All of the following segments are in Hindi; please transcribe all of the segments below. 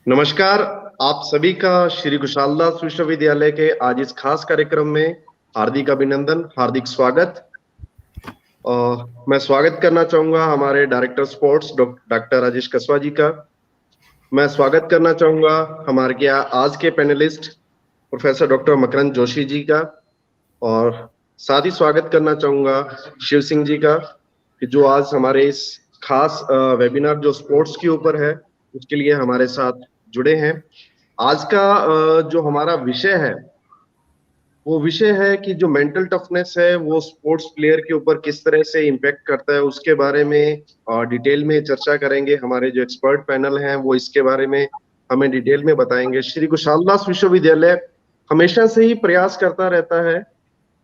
नमस्कार। आप सभी का श्री कुशालदास विश्वविद्यालय के आज इस खास कार्यक्रम में हार्दिक अभिनंदन, हार्दिक स्वागत। मैं स्वागत करना चाहूंगा हमारे डायरेक्टर स्पोर्ट्स डॉक्टर राजेश कसवा जी का। मैं स्वागत करना चाहूंगा हमारे आज के पैनलिस्ट प्रोफेसर डॉक्टर मकरंद जोशी जी का। और साथ ही स्वागत करना चाहूंगा शिव सिंह जी का, कि जो आज हमारे इस खास वेबिनार जो स्पोर्ट्स के ऊपर है उसके लिए हमारे साथ जुड़े हैं। आज का जो हमारा विषय है वो विषय है कि जो मेंटल टफनेस है वो स्पोर्ट्स प्लेयर के ऊपर किस तरह से इम्पैक्ट करता है, उसके बारे में डिटेल में चर्चा करेंगे। हमारे जो एक्सपर्ट पैनल हैं वो इसके बारे में हमें डिटेल में बताएंगे। श्री कुशालदास विश्वविद्यालय हमेशा से ही प्रयास करता रहता है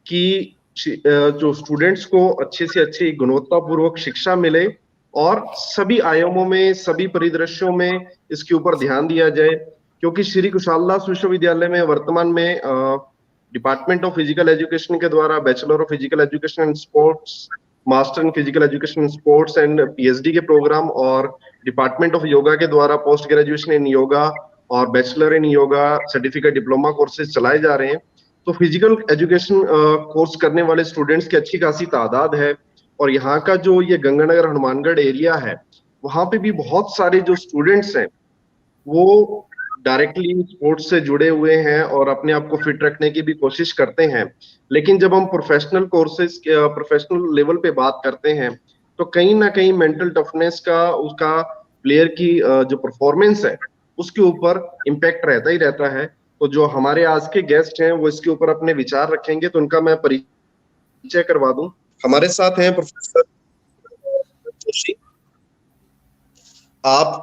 कि जो स्टूडेंट्स को अच्छे से अच्छी गुणवत्तापूर्वक शिक्षा मिले और सभी आयामों में, सभी परिदृश्यों में इसके ऊपर ध्यान दिया जाए। क्योंकि श्री कुशालदास विश्वविद्यालय में वर्तमान में डिपार्टमेंट ऑफ फिजिकल एजुकेशन के द्वारा bachelor of physical education and sports, master in physical education in sports and PhD के प्रोग्राम, और डिपार्टमेंट ऑफ योगा के द्वारा पोस्ट ग्रेजुएशन इन योगा और bachelor in yoga certificate diploma courses चलाए जा रहे हैं। तो फिजिकल एजुकेशन कोर्स करने वाले स्टूडेंट्स की अच्छी खासी तादाद है। और यहाँ का जो ये गंगानगर हनुमानगढ़ एरिया है वहां पे भी बहुत सारे जो स्टूडेंट्स हैं वो डायरेक्टली स्पोर्ट्स से जुड़े हुए हैं और अपने आप को फिट रखने की भी कोशिश करते हैं। लेकिन जब हम प्रोफेशनल कोर्सेज, प्रोफेशनल लेवल पे बात करते हैं तो कहीं ना कहीं मेंटल टफनेस का, उसका प्लेयर की जो परफॉर्मेंस है उसके ऊपर इम्पैक्ट रहता ही रहता है। तो जो हमारे आज के गेस्ट हैं वो इसके ऊपर अपने विचार रखेंगे, तो उनका मैं परिचय करवा दूं। हमारे साथ हैं प्रोफेसर जोशी। आप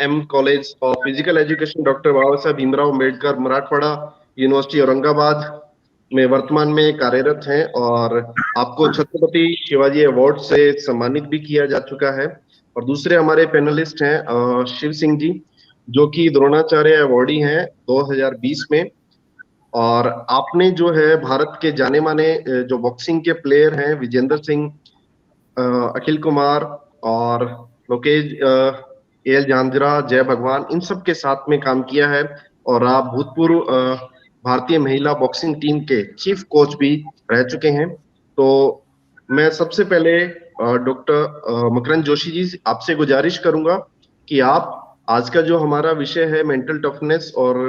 M college of physical education doctor Baba Saheb Bhimrao Ambedkar Marathwada university Aurangabad में वर्तमान में कार्यरत हैं, और आपको छत्रपति शिवाजी अवार्ड से सम्मानित भी किया जा चुका है। और दूसरे हमारे पैनलिस्ट हैं शिव सिंह जी, जो कि द्रोणाचार्य अवार्डी हैं 2020 में। और आपने जो है भारत के जाने माने जो बॉक्सिंग के प्लेयर हैं विजेंद्र सिंह, अखिल कुमार और लोकेश, एल झांझरा, जय भगवान, इन सब के साथ में काम किया है। और आप भूतपूर्व भारतीय महिला बॉक्सिंग टीम के चीफ कोच भी रह चुके हैं। तो मैं सबसे पहले डॉक्टर मकरंद जोशी जी आपसे गुजारिश करूंगा कि आप आज का जो हमारा विषय है मेंटल टफनेस और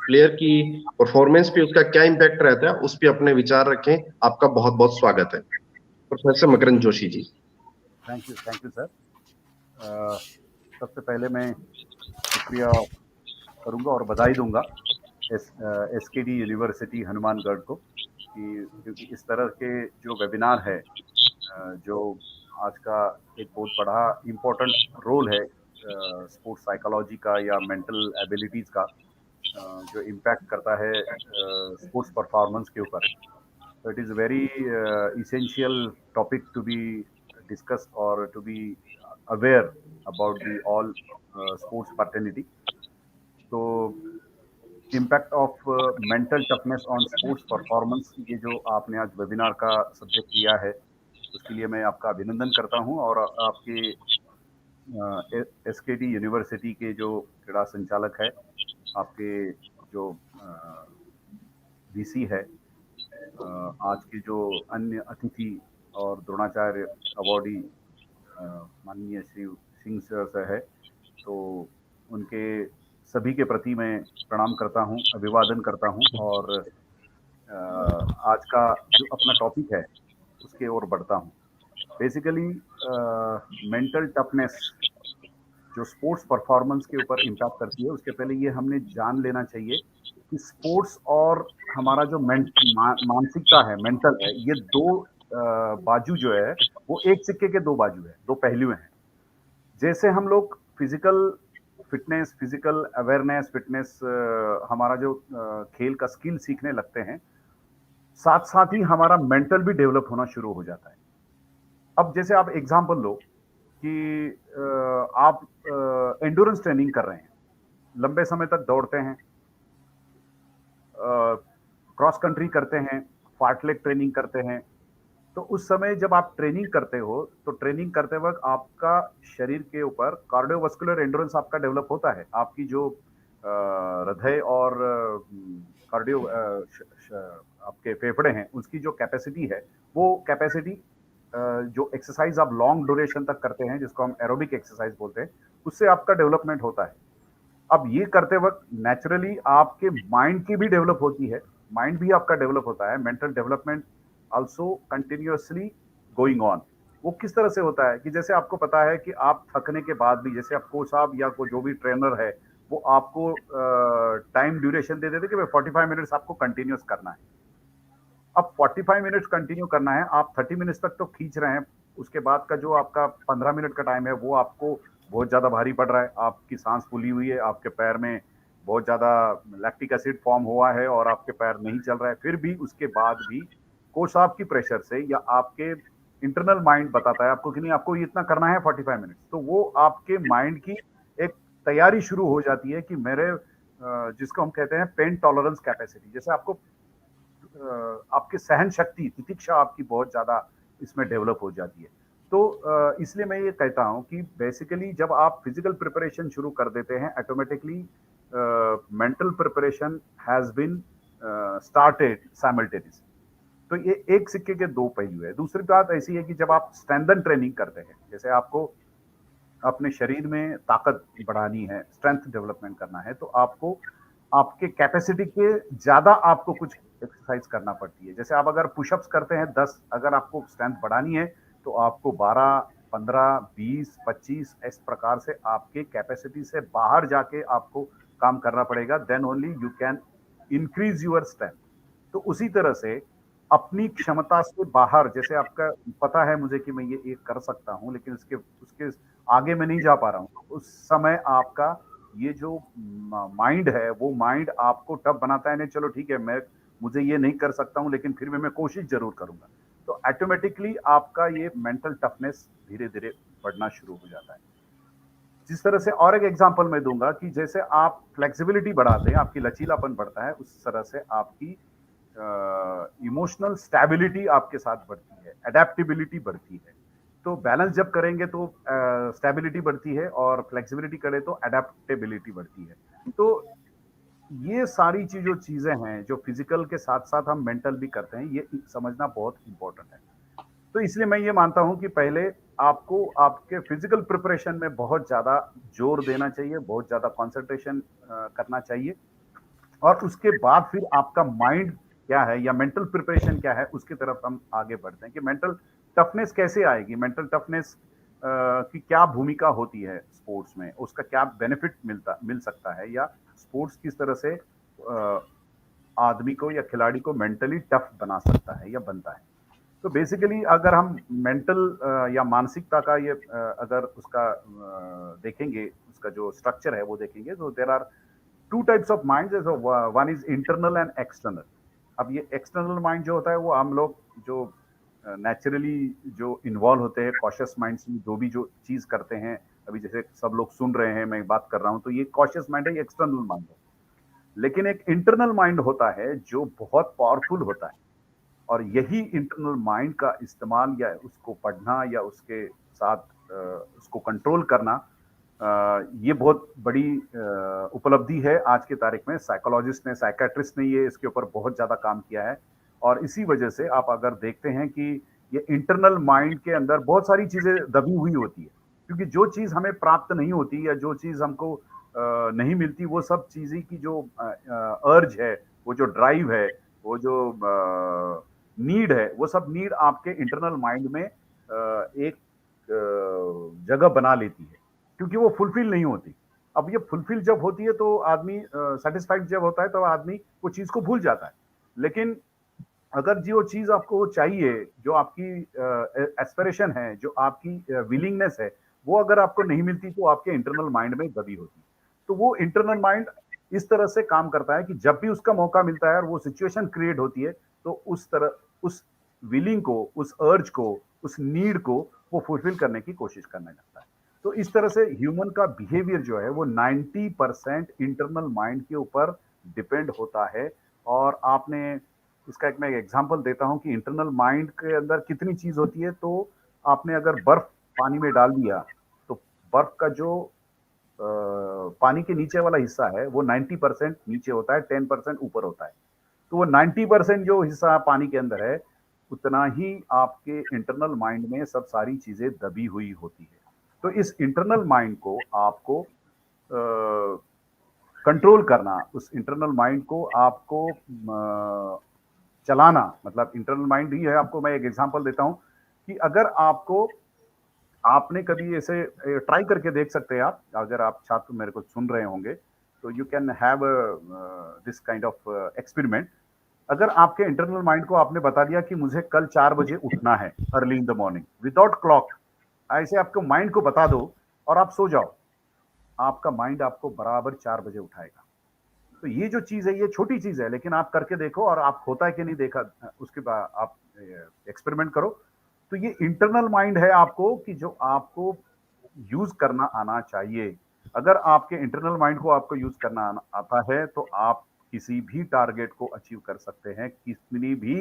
प्लेयर की परफॉर्मेंस पे उसका क्या इम्पैक्ट रहता है उस पे अपने विचार रखें। आपका बहुत बहुत स्वागत है professor Makarand Joshi ji. Thank you sir. सबसे पहले मैं शुक्रिया करूंगा और बधाई दूंगा एसकेडी यूनिवर्सिटी हनुमानगढ़ को, क्योंकि इस तरह के जो वेबिनार है, जो आज का एक बहुत बड़ा इम्पोर्टेंट रोल है स्पोर्ट्स साइकोलॉजी का या मेंटल एबिलिटीज़ का, जो इम्पैक्ट करता है स्पोर्ट्स परफॉर्मेंस के ऊपर। So it is a very essential topic to be discussed or to be aware about the all sports fraternity. So impact of mental toughness on sports performance, ये जो आपने आज वेबिनार का सब्जेक्ट लिया है उसके लिए मैं आपका अभिनंदन करता हूं, और आपके एसकेडी यूनिवर्सिटी के जो क्रीड़ा संचालक है, आपके जो वीसी है, आज के जो अन्य अतिथि और द्रोणाचार्य अवार्डी माननीय श्री सिंह सर है, तो उनके सभी के प्रति मैं प्रणाम करता हूं, अभिवादन करता हूं। और आज का जो अपना टॉपिक है उसके ओर बढ़ता हूं। बेसिकली मेंटल टफनेस जो स्पोर्ट्स परफॉर्मेंस के ऊपर इम्पैक्ट करती है, उसके पहले ये हमने जान लेना चाहिए कि स्पोर्ट्स और हमारा जो मानसिकता है, मेंटल है, ये दो बाजू जो है वो एक सिक्के के दो बाजू है, दो पहलू हैं। जैसे हम लोग physical fitness, physical awareness, fitness, हमारा जो खेल का स्किल सीखने लगते हैं, साथ साथ ही हमारा मेंटल भी डेवलप होना शुरू हो जाता है। अब जैसे आप एग्जांपल लो कि आप एंड्योरेंस ट्रेनिंग कर रहे हैं, लंबे समय तक दौड़ते हैं, क्रॉस कंट्री करते हैं, फार्टलेग ट्रेनिंग करते हैं, तो उस समय जब आप ट्रेनिंग करते हो तो ट्रेनिंग करते वक्त आपका शरीर के ऊपर कार्डियोवास्कुलर एंड्योरेंस आपका डेवलप होता है। आपकी जो हृदय और कार्डियो आपके फेफड़े हैं, उसकी जो कैपेसिटी है, वो कैपेसिटी जो एक्सरसाइज आप लॉन्ग ड्यूरेशन तक करते हैं, जिसको हम एरोबिक एक्सरसाइज बोलते हैं, उससे आपका डेवलपमेंट होता है। अब ये करते वक्त नेचुरली आपके माइंड की भी डेवलप होती है, माइंड भी आपका डेवलप होता है, mental development also continuously going on. वो किस तरह से होता है कि जैसे आपको पता है कि आप थकने के बाद भी, जैसे आप कोच साहब या को जो भी ट्रेनर है, वो आपको टाइम ड्यूरेशन दे देते कि भाई 45 मिनट्स आपको कंटिन्यूअस करना है। अब 45 मिनट्स कंटिन्यू करना है, आप 30 मिनट्स तक तो खींच रहे हैं, उसके बाद का जो आपका 15 मिनट का टाइम है, वो आपको बहुत ज़्यादा भारी पड़ रहा है, आपकी सांस फूली हुई है, आपके पैर में बहुत ज़्यादा लैक्टिक एसिड फॉर्म हुआ है और आपके पैर नहीं चल रहा है, फिर भी उसके बाद भी कोच साहब की प्रेशर से या आपके इंटरनल माइंड बताता है आपको कि नहीं, आपको इतना करना है 45 मिनट्स, तो वो आपके माइंड की एक तैयारी शुरू हो जाती है कि मेरे जिसको हम कहते हैं पेन टॉलरेंस कैपेसिटी, जैसे आपको आपकी सहन शक्ति, तितिक्षा आपकी बहुत ज़्यादा इसमें डेवलप हो जाती है। तो इसलिए मैं ये कहता हूँ कि बेसिकली जब आप फिजिकल प्रिपरेशन शुरू कर देते हैं, automatically mental preparation has been started simultaneously. तो ये एक सिक्के के दो पहलू है। दूसरी बात ऐसी है कि जब आप स्ट्रेंथन ट्रेनिंग करते हैं, जैसे आपको अपने शरीर में ताकत बढ़ानी है, स्ट्रेंथ डेवलपमेंट करना है, तो आपको आपके कैपेसिटी के ज़्यादा आपको कुछ एक्सरसाइज करना पड़ती है। जैसे आप अगर पुशअप्स करते हैं 10, अगर आपको स्ट्रेंथ बढ़ानी है, तो आपको 12, 15, 20, 25 इस प्रकार से आपके कैपेसिटी से बाहर जाके आपको काम करना पड़ेगा, then only you can increase your strength. तो उसी तरह से अपनी क्षमता से बाहर, जैसे आपका पता है मुझे कि मैं ये कर सकता हूँ, लेकिन उसके उसके आगे मैं नहीं जा पा रहा हूँ। उस समय आपका ये जो माइंड है, वो माइंड आपको टफ बनाता है, नहीं चलो ठीक है, मुझे ये नहीं कर सकता हूँ, लेकिन फिर भी मैं कोशिश ज़रूर करूँगा। तो ऑटोमैटिकली आपका ये मेंटल टफनेस धीरे-धीरे बढ़ना शुरू हो जाता है। जिस तरह से और एक एग्ज़ाम्पल मैं दूँगा कि जैसे आप फ्लेक्सिबिलिटी बढ़ाते हैं, आपकी लचीलापन बढ़ता है, उस तरह से आपकी इमोशनल स्टेबिलिटी आपके साथ बढ़ती है, एडैप्टेबिलिटी बढ़ती है। तो बैलेंस जब करेंगे तो स्टेबिलिटी बढ़ती है और फ्लेक्सिबिलिटी करें तो एडैप्टेबिलिटी बढ़ती है। तो ये सारी जो चीज़ें हैं, जो फिज़िकल के साथ-साथ हम मेंटल भी करते हैं, ये समझना बहुत इम्पोर्टेंट है। तो इसलिए मैं ये मानता हूँ कि पहले आपको आपके फिजिकल प्रिपरेशन में बहुत ज़्यादा जोर देना चाहिए, बहुत ज़्यादा कंसंट्रेशन करना चाहिए और उसके बाद फिर आपका माइंड क्या है या मेंटल प्रिपरेशन क्या है, उसकी तरफ हम आगे बढ़ते हैं कि मेंटल टफनेस कैसे आएगी, मेंटल टफनेस की क्या भूमिका होती है स्पोर्ट्स में, उसका क्या बेनिफिट मिल सकता है या स्पोर्ट्स किस तरह से आदमी को या खिलाड़ी को मेंटली टफ बना सकता है या बनता है। तो बेसिकली अगर हम मेंटल या मानसिकता का ये अगर उसका देखेंगे, उसका जो स्ट्रक्चर है वो देखेंगे, तो there are two types of mind. One is internal and external. अब ये एक्सटर्नल माइंड जो होता है वो हम लोग जो नेचुरली जो इन्वॉल्व होते हैं कॉशियस माइंड में, जो भी जो चीज़ करते हैं, अभी जैसे सब लोग सुन रहे हैं, मैं बात कर रहा हूँ, तो ये कॉशियस माइंड है, ये एक्सटर्नल माइंड है। लेकिन एक इंटरनल माइंड होता है जो बहुत पावरफुल होता है और यही इंटरनल माइंड का इस्तेमाल या उसको पढ़ना या उसके साथ उसको कंट्रोल करना, ये बहुत बड़ी उपलब्धि है आज की तारीख में। साइकोलॉजिस्ट ने, साइकियाट्रिस्ट ने ये इसके ऊपर बहुत ज़्यादा काम किया है और इसी वजह से आप अगर देखते हैं कि ये इंटरनल माइंड के अंदर बहुत सारी चीज़ें दबी हुई होती है, क्योंकि जो चीज़ हमें प्राप्त नहीं होती या जो चीज़ हमको नहीं मिलती, वो सब चीज़ें की जो अर्ज है, वो जो ड्राइव है, वो जो नीड है, वो सब नीड आपके इंटरनल माइंड में एक जगह बना लेती है, क्योंकि वो फुलफिल नहीं होती। अब ये फुलफिल जब होती है तो आदमी सैटिस्फाइड जब होता है तो आदमी वो चीज़ को भूल जाता है। लेकिन अगर जो चीज़ आपको चाहिए, जो आपकी एस्पिरेशन है, जो आपकी विलिंगनेस है, वो अगर आपको नहीं मिलती तो आपके इंटरनल माइंड में दबी होती है। तो वो इंटरनल माइंड इस तरह से काम करता है कि जब भी उसका मौका मिलता है और वो सिचुएशन क्रिएट होती है, तो उस तरह उस विलिंग को, उस अर्ज को, उस नीड को वो फुलफिल करने की कोशिश करने लगता है। तो इस तरह से ह्यूमन का बिहेवियर जो है वो 90% इंटरनल माइंड के ऊपर डिपेंड होता है। और आपने इसका एक मैं एग्जांपल देता हूँ कि इंटरनल माइंड के अंदर कितनी चीज़ होती है। तो आपने अगर बर्फ पानी में डाल दिया, तो बर्फ का जो पानी के नीचे वाला हिस्सा है वो 90% नीचे होता है, 10% ऊपर होता है। तो वो 90% जो हिस्सा पानी के अंदर है, उतना ही आपके इंटरनल माइंड में सब सारी चीजें दबी हुई होती है। तो इस इंटरनल माइंड को आपको कंट्रोल करना, उस इंटरनल माइंड को आपको चलाना, मतलब इंटरनल माइंड ही है। आपको मैं एक एग्जांपल देता हूं कि अगर आपको, आपने कभी ऐसे ट्राई करके देख सकते हैं आप, अगर आप छात्र मेरे को सुन रहे होंगे तो you can have this kind of experiment. अगर आपके इंटरनल माइंड को आपने बता दिया कि मुझे कल 4 बजे उठना है early in the morning without clock, ऐसे आपको माइंड को बता दो और आप सो जाओ, आपका माइंड आपको बराबर 4 बजे उठाएगा। तो ये जो चीज है ये छोटी चीज है, लेकिन आप करके देखो और आप होता है कि नहीं देखा, उसके बाद आप एक्सपेरिमेंट करो। तो ये इंटरनल माइंड है आपको कि जो आपको यूज करना आना चाहिए। अगर आपके इंटरनल माइंड को आपको यूज करना आता है तो आप किसी भी टारगेट को अचीव कर सकते हैं। कितनी भी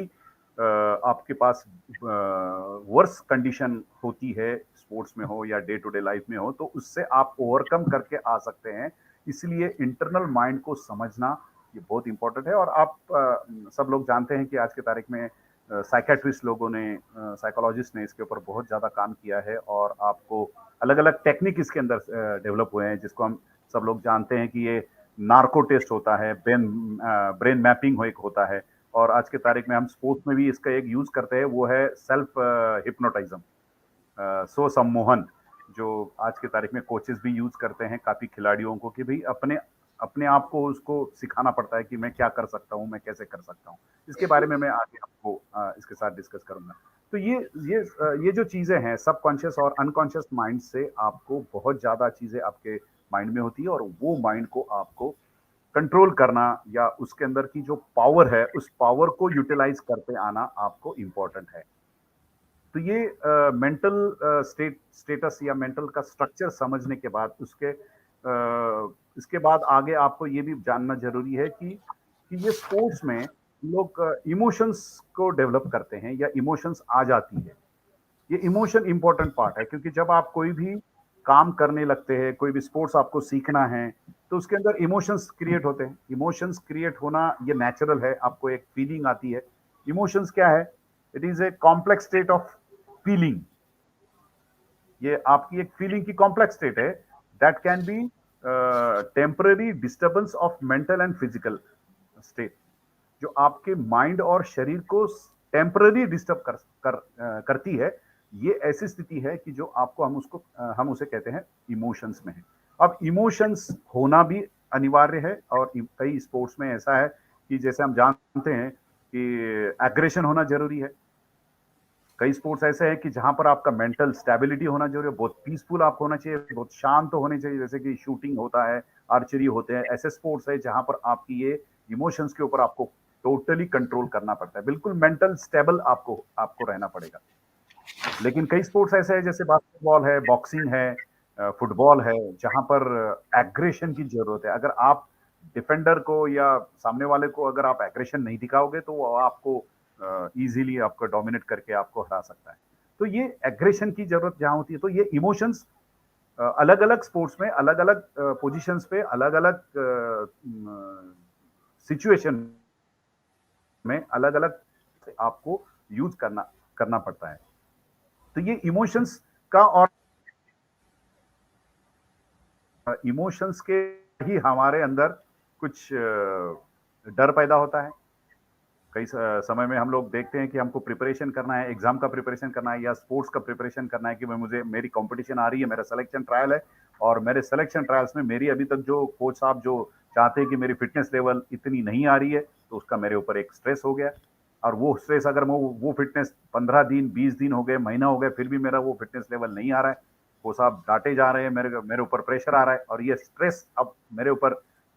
आपके पास वर्स कंडीशन होती है, स्पोर्ट्स में हो या डे टू डे लाइफ में हो, तो उससे आप ओवरकम करके आ सकते हैं। इसलिए इंटरनल माइंड को समझना ये बहुत इंपॉर्टेंट है। और आप सब लोग जानते हैं कि आज की तारीख में साइकेट्रिस्ट लोगों ने, साइकोलॉजिस्ट ने इसके ऊपर बहुत ज़्यादा काम किया है और आपको अलग अलग टेक्निक इसके अंदर डेवलप हुए हैं, जिसको हम सब लोग जानते हैं कि ये नार्को टेस्ट होता है, ब्रेन मैपिंग एक होता है। और आज के तारीख में हम स्पोर्ट्स में भी इसका एक यूज करते हैं, वो है सेल्फ हिप्नोटाइज्म, स्व सम्मोहन, जो आज की तारीख में कोचेस भी यूज करते हैं काफी खिलाड़ियों को, कि भाई अपने अपने आप को उसको सिखाना पड़ता है कि मैं क्या कर सकता हूँ, मैं कैसे कर सकता हूँ। इसके बारे में मैं आगे आपको इसके साथ डिस्कस करूंगा। तो ये जो चीजें हैं, सबकॉन्शियस और अनकॉन्शियस माइंड से आपको बहुत ज्यादा चीजें आपके माइंड में होती है, और वो माइंड को आपको कंट्रोल करना या उसके अंदर की जो पावर है उस पावर को यूटिलाइज करते आना आपको इम्पोर्टेंट है। तो ये मेंटल स्टेटस या मेंटल का स्ट्रक्चर समझने के बाद इसके बाद आगे आपको ये भी जानना जरूरी है कि ये स्पोर्ट्स में लोग इमोशंस को डेवलप करते हैं या इमोशंस आ जाती है। ये इमोशन इंपॉर्टेंट पार्ट है, क्योंकि जब आप कोई भी काम करने लगते हैं, कोई भी स्पोर्ट्स आपको सीखना है, तो उसके अंदर इमोशंस क्रिएट होते हैं। इमोशंस क्रिएट होना ये नेचुरल है, आपको एक फीलिंग आती है। इमोशंस क्या है? It is a complex state of feeling. ये आपकी एक फीलिंग की कॉम्प्लेक्स स्टेट है, that can be temporary disturbance of mental and physical state, जो आपके माइंड और शरीर को टेम्पररी डिस्टर्ब करती है। ये ऐसी स्थिति है कि जो आपको हम उसे कहते हैं इमोशंस में है। अब इमोशंस होना भी अनिवार्य है, और कई स्पोर्ट्स में ऐसा है कि जैसे हम जानते हैं कि एग्रेशन होना जरूरी है। कई स्पोर्ट्स ऐसे हैं कि जहां पर आपका मेंटल स्टेबिलिटी होना जरूरी है, बहुत पीसफुल आप होना चाहिए, बहुत शांत होने चाहिए, जैसे कि शूटिंग होता है, आर्चरी होते हैं। ऐसे स्पोर्ट्स है जहां पर आपकी ये इमोशंस के ऊपर आपको टोटली कंट्रोल करना पड़ता है, बिल्कुल मेंटल स्टेबल आपको रहना पड़ेगा। लेकिन कई स्पोर्ट्स ऐसे हैं जैसे बास्केटबॉल है, बॉक्सिंग है, फुटबॉल है, जहां पर एग्रेशन की जरूरत है। अगर आप डिफेंडर को या सामने वाले को अगर आप एग्रेशन नहीं दिखाओगे तो वो आपको इजीली आपको डोमिनेट करके आपको हरा सकता है। तो ये एग्रेशन की जरूरत जहां होती है, तो ये इमोशंस अलग अलग स्पोर्ट्स में अलग अलग पोजिशंस पे अलग अलग सिचुएशन में अलग अलग आपको यूज करना पड़ता है। तो ये इमोशंस का, और इमोशंस के ही हमारे अंदर कुछ डर पैदा होता है। कई समय में हम लोग देखते हैं कि हमको प्रिपरेशन करना है, एग्जाम का प्रिपरेशन करना है या स्पोर्ट्स का प्रिपरेशन करना है, कि मेरी कंपटीशन आ रही है, मेरा सिलेक्शन ट्रायल है, और मेरे सिलेक्शन ट्रायल्स में मेरी अभी तक जो कोच साहब जो चाहते हैं कि मेरी फिटनेस लेवल इतनी नहीं आ रही है, तो उसका मेरे ऊपर एक स्ट्रेस हो गया। और वो स्ट्रेस अगर वो फिटनेस 15 दिन 20 दिन हो गए, महीना हो गया, फिर भी मेरा वो फिटनेस लेवल नहीं आ रहा है, वो साहब डांटे जा रहे हैं, मेरे ऊपर प्रेशर आ रहा है, और ये स्ट्रेस अब मेरे ऊपर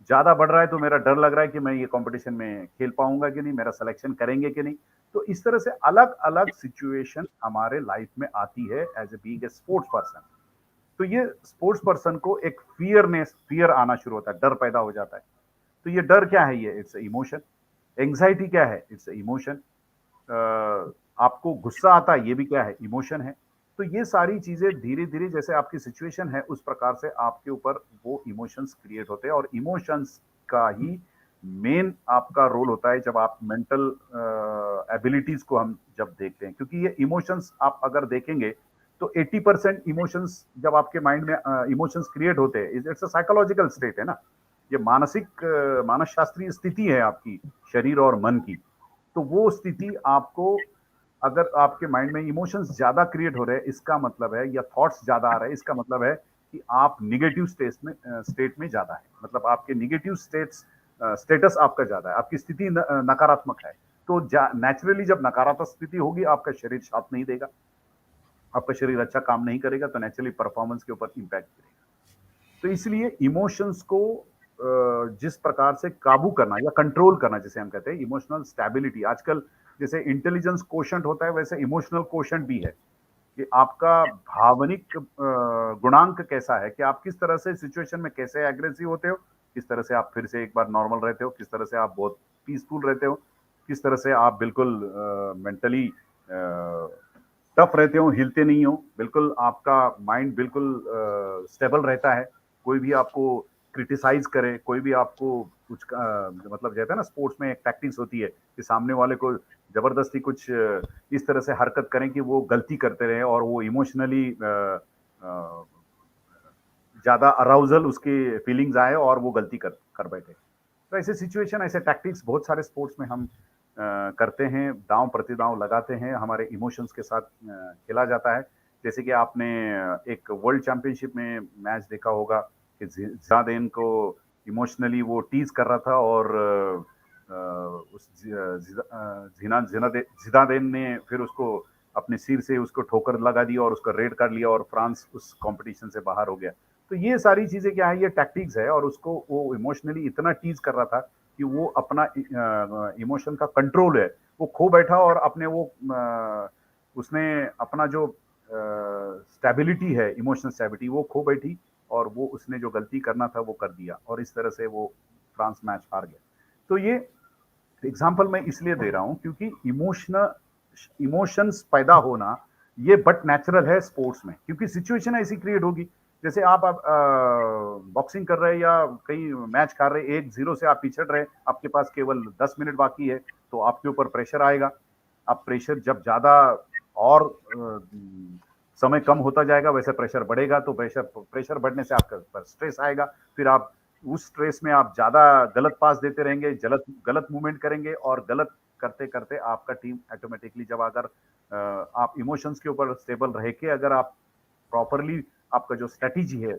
ज्यादा बढ़ रहा है, तो मेरा डर लग रहा है कि मैं ये कंपटीशन में खेल पाऊंगा कि नहीं, मेरा सिलेक्शन करेंगे कि नहीं। तो इस तरह से अलग अलग सिचुएशन हमारे लाइफ में आती है as a being a sports person. तो ये स्पोर्ट्स पर्सन को एक फियर आना शुरू होता है, डर पैदा हो जाता है। तो ये डर क्या है? ये इट्स इमोशन। एंग्जाइटी क्या है? It's emotion. आपको गुस्सा आता है, ये भी क्या है? इमोशन है। तो ये सारी चीजें धीरे धीरे जैसे आपकी सिचुएशन है उस प्रकार से आपके ऊपर वो इमोशंस क्रिएट होते हैं, और इमोशंस का ही मेन आपका रोल होता है जब आप मेंटल एबिलिटीज को हम जब देखते हैं, क्योंकि ये इमोशंस आप अगर देखेंगे तो 80% इमोशंस जब आपके माइंड में इमोशंस क्रिएट होते हैं, इट्स अ साइकोलॉजिकल स्टेट है ना, ये मानसिक मानस शास्त्रीय स्थिति है आपकी शरीर और मन की। तो वो स्थिति आपको, अगर आपके माइंड में इमोशंस ज्यादा क्रिएट हो रहे हैं इसका मतलब है, या थॉट्स ज्यादा आ रहे हैं इसका मतलब है कि आप निगेटिव स्टेट में ज्यादा है, मतलब आपके निगेटिव स्टेटस आपका ज्यादा है, आपकी स्थिति नकारात्मक है। तो नेचुरली जब नकारात्मक स्थिति होगी आपका शरीर साथ नहीं देगा, आपका शरीर अच्छा काम नहीं करेगा, तो नेचुरली परफॉर्मेंस के ऊपर इंपैक्ट करेगा। तो इसलिए इमोशंस को जिस प्रकार से काबू करना या कंट्रोल करना, जैसे हम कहते हैं इमोशनल स्टेबिलिटी, आजकल जैसे इंटेलिजेंस कोशेंट होता है वैसे इमोशनल कोशेंट भी है, कि आपका भावनिक गुणांक कैसा है, कि आप किस तरह से सिचुएशन में कैसे एग्रेसिव होते हो, किस तरह से आप फिर से एक बार नॉर्मल रहते हो, किस तरह से आप बहुत पीसफुल रहते हो, किस तरह से आप बिल्कुल मेंटली टफ रहते हो, हिलते नहीं हो, बिल्कुल आपका माइंड बिल्कुल स्टेबल रहता है। कोई भी आपको क्रिटिसाइज करे, कोई भी आपको कुछ मतलब कहते हैं ना, स्पोर्ट्स में एक टैक्टिक्स होती है कि सामने वाले को जबरदस्ती कुछ इस तरह से हरकत करें कि वो गलती करते रहे और वो इमोशनली ज्यादा अराउजल उसके फीलिंग्स आए और वो गलती कर बैठे। तो ऐसे सिचुएशन, ऐसे टैक्टिक्स बहुत सारे स्पोर्ट्स में हम करते हैं, दांव प्रतिदांव लगाते हैं, हमारे इमोशंस के साथ खेला जाता है। जैसे कि आपने एक वर्ल्ड चैंपियनशिप में मैच देखा होगा कि जिदान को इमोशनली वो टीज कर रहा था, और उस जिदान ने फिर उसको अपने सिर से उसको ठोकर लगा दी और उसका रेड कर लिया और फ्रांस उस कंपटीशन से बाहर हो गया। तो ये सारी चीजें क्या है, ये टैक्टिक्स है, और उसको वो इमोशनली इतना टीज कर रहा था कि वो अपना इमोशन का कंट्रोल है वो खो बैठा, और अपने वो उसने अपना जो स्टेबिलिटी है, इमोशनल स्टेबिलिटी वो खो बैठी, और वो उसने जो गलती करना था वो कर दिया, और इस तरह से वो फ्रांस मैच हार गया। तो ये एग्जाम्पल मैं इसलिए दे रहा हूं क्योंकि इमोशंस पैदा होना ये बट नेचुरल है स्पोर्ट्स में, क्योंकि सिचुएशन ऐसी क्रिएट होगी। जैसे आप बॉक्सिंग कर रहे हैं या कहीं मैच कर रहे हैं, 1-0 से आप पिछड़ रहे हैं, आपके पास केवल 10 मिनट बाकी है, तो आपके ऊपर प्रेशर आएगा। अब प्रेशर जब ज्यादा और समय कम होता जाएगा वैसे प्रेशर बढ़ेगा, तो प्रेशर बढ़ने से आपके ऊपर स्ट्रेस आएगा, फिर आप उस स्ट्रेस में आप ज्यादा गलत पास देते रहेंगे, गलत मूवमेंट करेंगे, और गलत करते करते आपका टीम ऑटोमेटिकली, जब अगर आप इमोशंस के ऊपर स्टेबल रह के अगर आप प्रॉपरली आपका जो स्ट्रेटेजी है,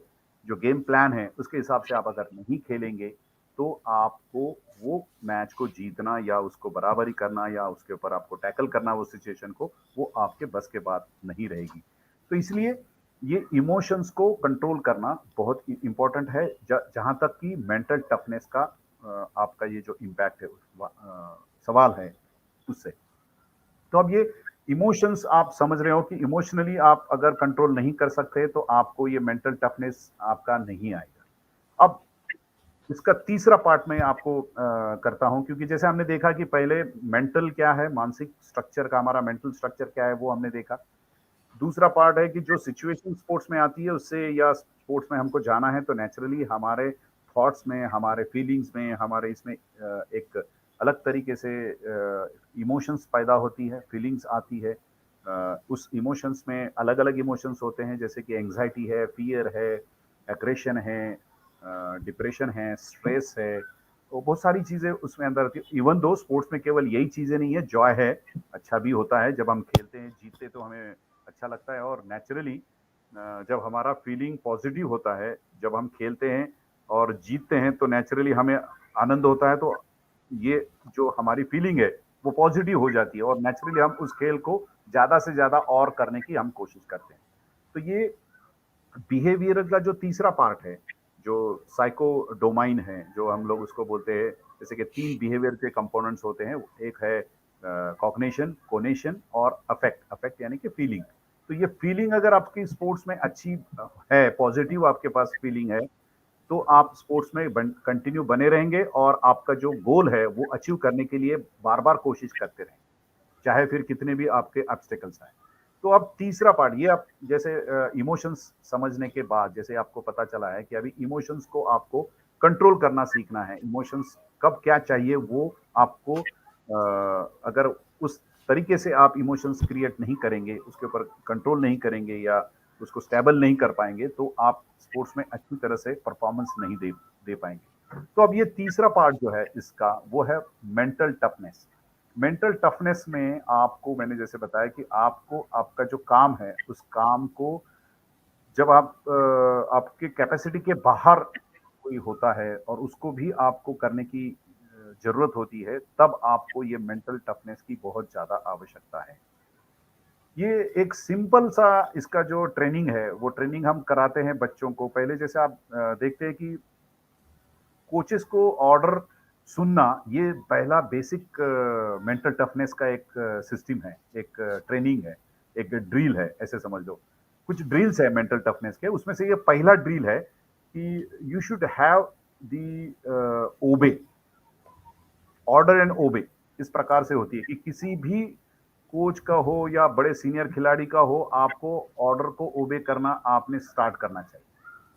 जो गेम प्लान है, उसके हिसाब से आप अगर नहीं खेलेंगे, तो आपको वो मैच को जीतना या उसको बराबरी करना या उसके ऊपर आपको टैकल करना वो सिचुएशन को, वो आपके बस के बात नहीं रहेगी। तो इसलिए ये इमोशंस को कंट्रोल करना बहुत इंपॉर्टेंट है, जहां तक कि मेंटल टफनेस का आपका ये जो इम्पैक्ट है सवाल है उससे। तो अब ये इमोशंस आप समझ रहे हो कि इमोशनली आप अगर कंट्रोल नहीं कर सकते तो आपको ये मेंटल टफनेस आपका नहीं आएगा। अब इसका तीसरा पार्ट मैं आपको करता हूं, क्योंकि जैसे हमने देखा कि पहले मेंटल क्या है, मानसिक स्ट्रक्चर का हमारा मेंटल स्ट्रक्चर क्या है वो हमने देखा। दूसरा पार्ट है कि जो सिचुएशन स्पोर्ट्स में आती है उससे, या स्पोर्ट्स में हमको जाना है, तो नेचुरली हमारे थॉट्स में, हमारे फीलिंग्स में, हमारे इसमें एक अलग तरीके से इमोशंस पैदा होती है, फीलिंग्स आती है। उस इमोशंस में अलग अलग इमोशंस होते हैं, जैसे कि एंग्जाइटी है, फियर है, एग्रेशन है, डिप्रेशन है, स्ट्रेस है, तो बहुत सारी चीजें उसमें अंदर होती है। इवन दो स्पोर्ट्स में केवल यही चीजें नहीं है, जॉय है, अच्छा भी होता है, जब हम खेलते हैं जीतते तो हमें अच्छा लगता है, और नेचुरली जब हमारा फीलिंग पॉजिटिव होता है, जब हम खेलते हैं और जीतते हैं तो नेचुरली हमें आनंद होता है, तो ये जो हमारी फीलिंग है वो पॉजिटिव हो जाती है, और नेचुरली हम उस खेल को ज्यादा से ज्यादा और करने की हम कोशिश करते हैं। तो ये बिहेवियर का जो तीसरा पार्ट है, जो साइको डोमाइन है, जो हम लोग उसको बोलते हैं, जैसे कि 3 बिहेवियर के कंपोनेंट्स होते हैं, एक है कॉग्निशन, कोनेशन और अफेक्ट। अफेक्ट यानी कि फीलिंग। तो ये फीलिंग अगर आपकी स्पोर्ट्स में अच्छी है, पॉजिटिव आपके पास फीलिंग है, तो आप स्पोर्ट्स में कंटिन्यू बने रहेंगे, और आपका जो गोल है वो अचीव करने के लिए बार बार कोशिश करते रहेंगे, चाहे फिर कितने भी आपके ऑब्स्टेकल्स आए। तो अब तीसरा पार्ट ये आप जैसे इमोशंस समझने के बाद जैसे आपको पता चला है कि अभी इमोशंस को आपको कंट्रोल करना सीखना है, इमोशंस कब क्या चाहिए वो आपको अगर उस तरीके से आप इमोशंस क्रिएट नहीं करेंगे, उसके ऊपर कंट्रोल नहीं करेंगे या उसको स्टेबल नहीं कर पाएंगे, तो आप स्पोर्ट्स में अच्छी तरह से परफॉर्मेंस नहीं दे दे पाएंगे। तो अब ये तीसरा पार्ट जो है इसका वो है मेंटल टफनेस। मेंटल टफनेस में आपको मैंने जैसे बताया कि आपको आपका जो काम है उस काम को जब आप आपके कैपेसिटी के बाहर कोई होता है और उसको भी आपको करने की जरूरत होती है, तब आपको ये मेंटल टफनेस की बहुत ज्यादा आवश्यकता है। ये एक सिंपल सा इसका जो ट्रेनिंग है वो ट्रेनिंग हम कराते हैं बच्चों को। पहले जैसे आप देखते हैं कि कोचेस को ऑर्डर सुनना ये पहला बेसिक मेंटल टफनेस का एक सिस्टम है, एक ट्रेनिंग है, एक ड्रिल है, ऐसे समझ लो। कुछ ड्रिल्स है मेंटल टफनेस के, उसमें से ये पहला ड्रिल है कि you should have the obey, order and obey. इस प्रकार से होती है कि किसी भी कोच का हो या बड़े सीनियर खिलाड़ी का हो, आपको ऑर्डर को ओबे करना आपने स्टार्ट करना चाहिए।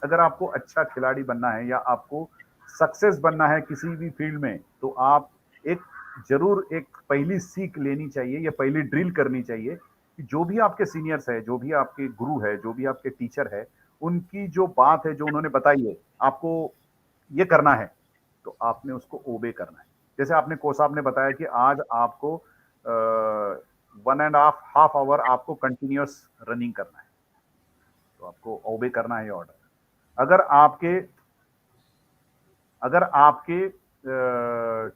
अगर आपको अच्छा खिलाड़ी बनना है या आपको सक्सेस बनना है किसी भी फील्ड में, तो आप एक जरूर एक पहली सीख लेनी चाहिए या पहली ड्रिल करनी चाहिए कि जो भी आपके सीनियर्स है, जो भी आपके गुरु है, जो भी आपके टीचर है, उनकी जो बात है जो उन्होंने बताई है आपको ये करना है, तो आपने उसको ओबे करना है। जैसे आपने कोच साहब ने बताया कि आज आपको 1.5 आवर आपको कंटिन्यूअस रनिंग करना है, तो आपको ओबे करना है ऑर्डर। अगर आपके अगर आपके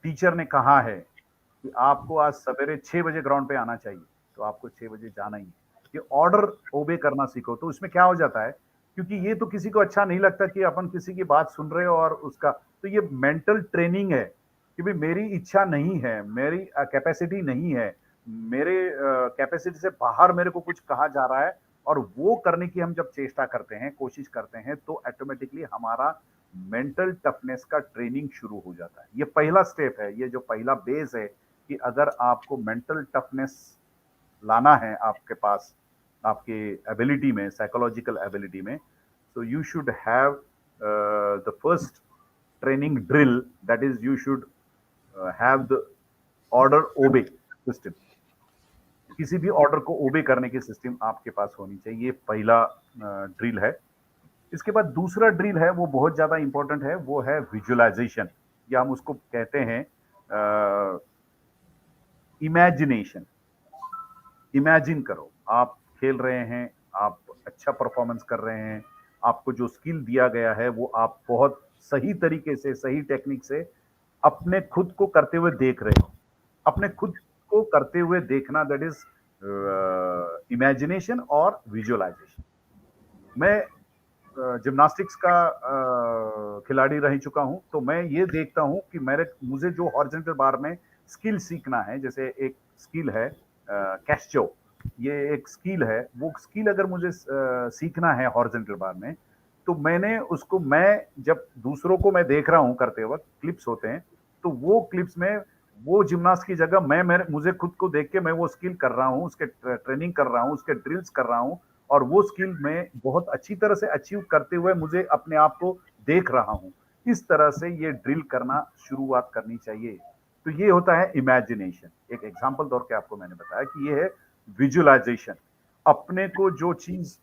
टीचर ने कहा है कि आपको आज सवेरे 6 बजे ग्राउंड पे आना चाहिए, तो आपको 6 बजे जाना ही है। ये ऑर्डर ओबे करना सीखो। तो इसमें क्या हो जाता है, क्योंकि ये तो किसी को अच्छा नहीं लगता कि अपन किसी की बात सुन रहे हो और उसका, तो ये मेंटल ट्रेनिंग है कि भाई मेरी इच्छा नहीं है, मेरी कैपेसिटी नहीं है, मेरे कैपेसिटी से बाहर मेरे को कुछ कहा जा रहा है, और वो करने की हम जब चेष्टा करते हैं, कोशिश करते हैं, तो ऑटोमेटिकली हमारा मेंटल टफनेस का ट्रेनिंग शुरू हो जाता है। ये पहला स्टेप है, ये जो पहला बेस है कि अगर आपको मेंटल टफनेस लाना है आपके पास, आपके एबिलिटी में, साइकोलॉजिकल एबिलिटी में, so you should have the first training drill, that is you should have the order obey system। किसी भी ऑर्डर को ओबे करने की सिस्टम आपके पास होनी चाहिए, ये पहला ड्रिल है। इसके बाद दूसरा ड्रिल है, वो बहुत ज्यादा इंपॉर्टेंट है, वो है विजुअलाइजेशन, या हम उसको कहते हैं इमेजिनेशन। इमेजिन करो आप खेल रहे हैं, आप अच्छा परफॉर्मेंस कर रहे हैं, आपको जो स्किल दिया गया है वो आप बहुत सही तरीके से, सही टेक्निक से अपने खुद को करते हुए देख रहे हो। अपने खुद को करते हुए देखना, दैट इज इमेजिनेशन और विजुअलाइजेशन। मैं जिम्नास्टिक्स का खिलाड़ी रह चुका हूं, तो मैं ये देखता हूं कि मुझे जो हॉरिजॉन्टल बार में स्किल सीखना है, जैसे एक स्किल है कैस्चो, ये एक स्किल है, वो स्किल अगर मुझे सीखना है हॉरिजॉन्टल बार में, तो मैं जब दूसरों को मैं देख रहा हूं करते वक्त, क्लिप्स होते हैं, तो वो क्लिप्स में वो जिम्नास्ट की जगह मुझे खुद को देख के मैं वो स्किल कर रहा हूं, उसके ट्रेनिंग कर रहा हूं, उसके ड्रिल्स कर रहा हूं, और वो स्किल में बहुत अच्छी तरह से अचीव करते हुए मुझे अपने आप को देख रहा हूं। इस तरह से ये ड्रिल करना शुरुआत करनी चाहिए। तो ये होता है इमेजिनेशन। एक एग्जांपल तौर पे आपको मैंने बताया कि ये है विजुअलाइजेशन। अपने को जो चीज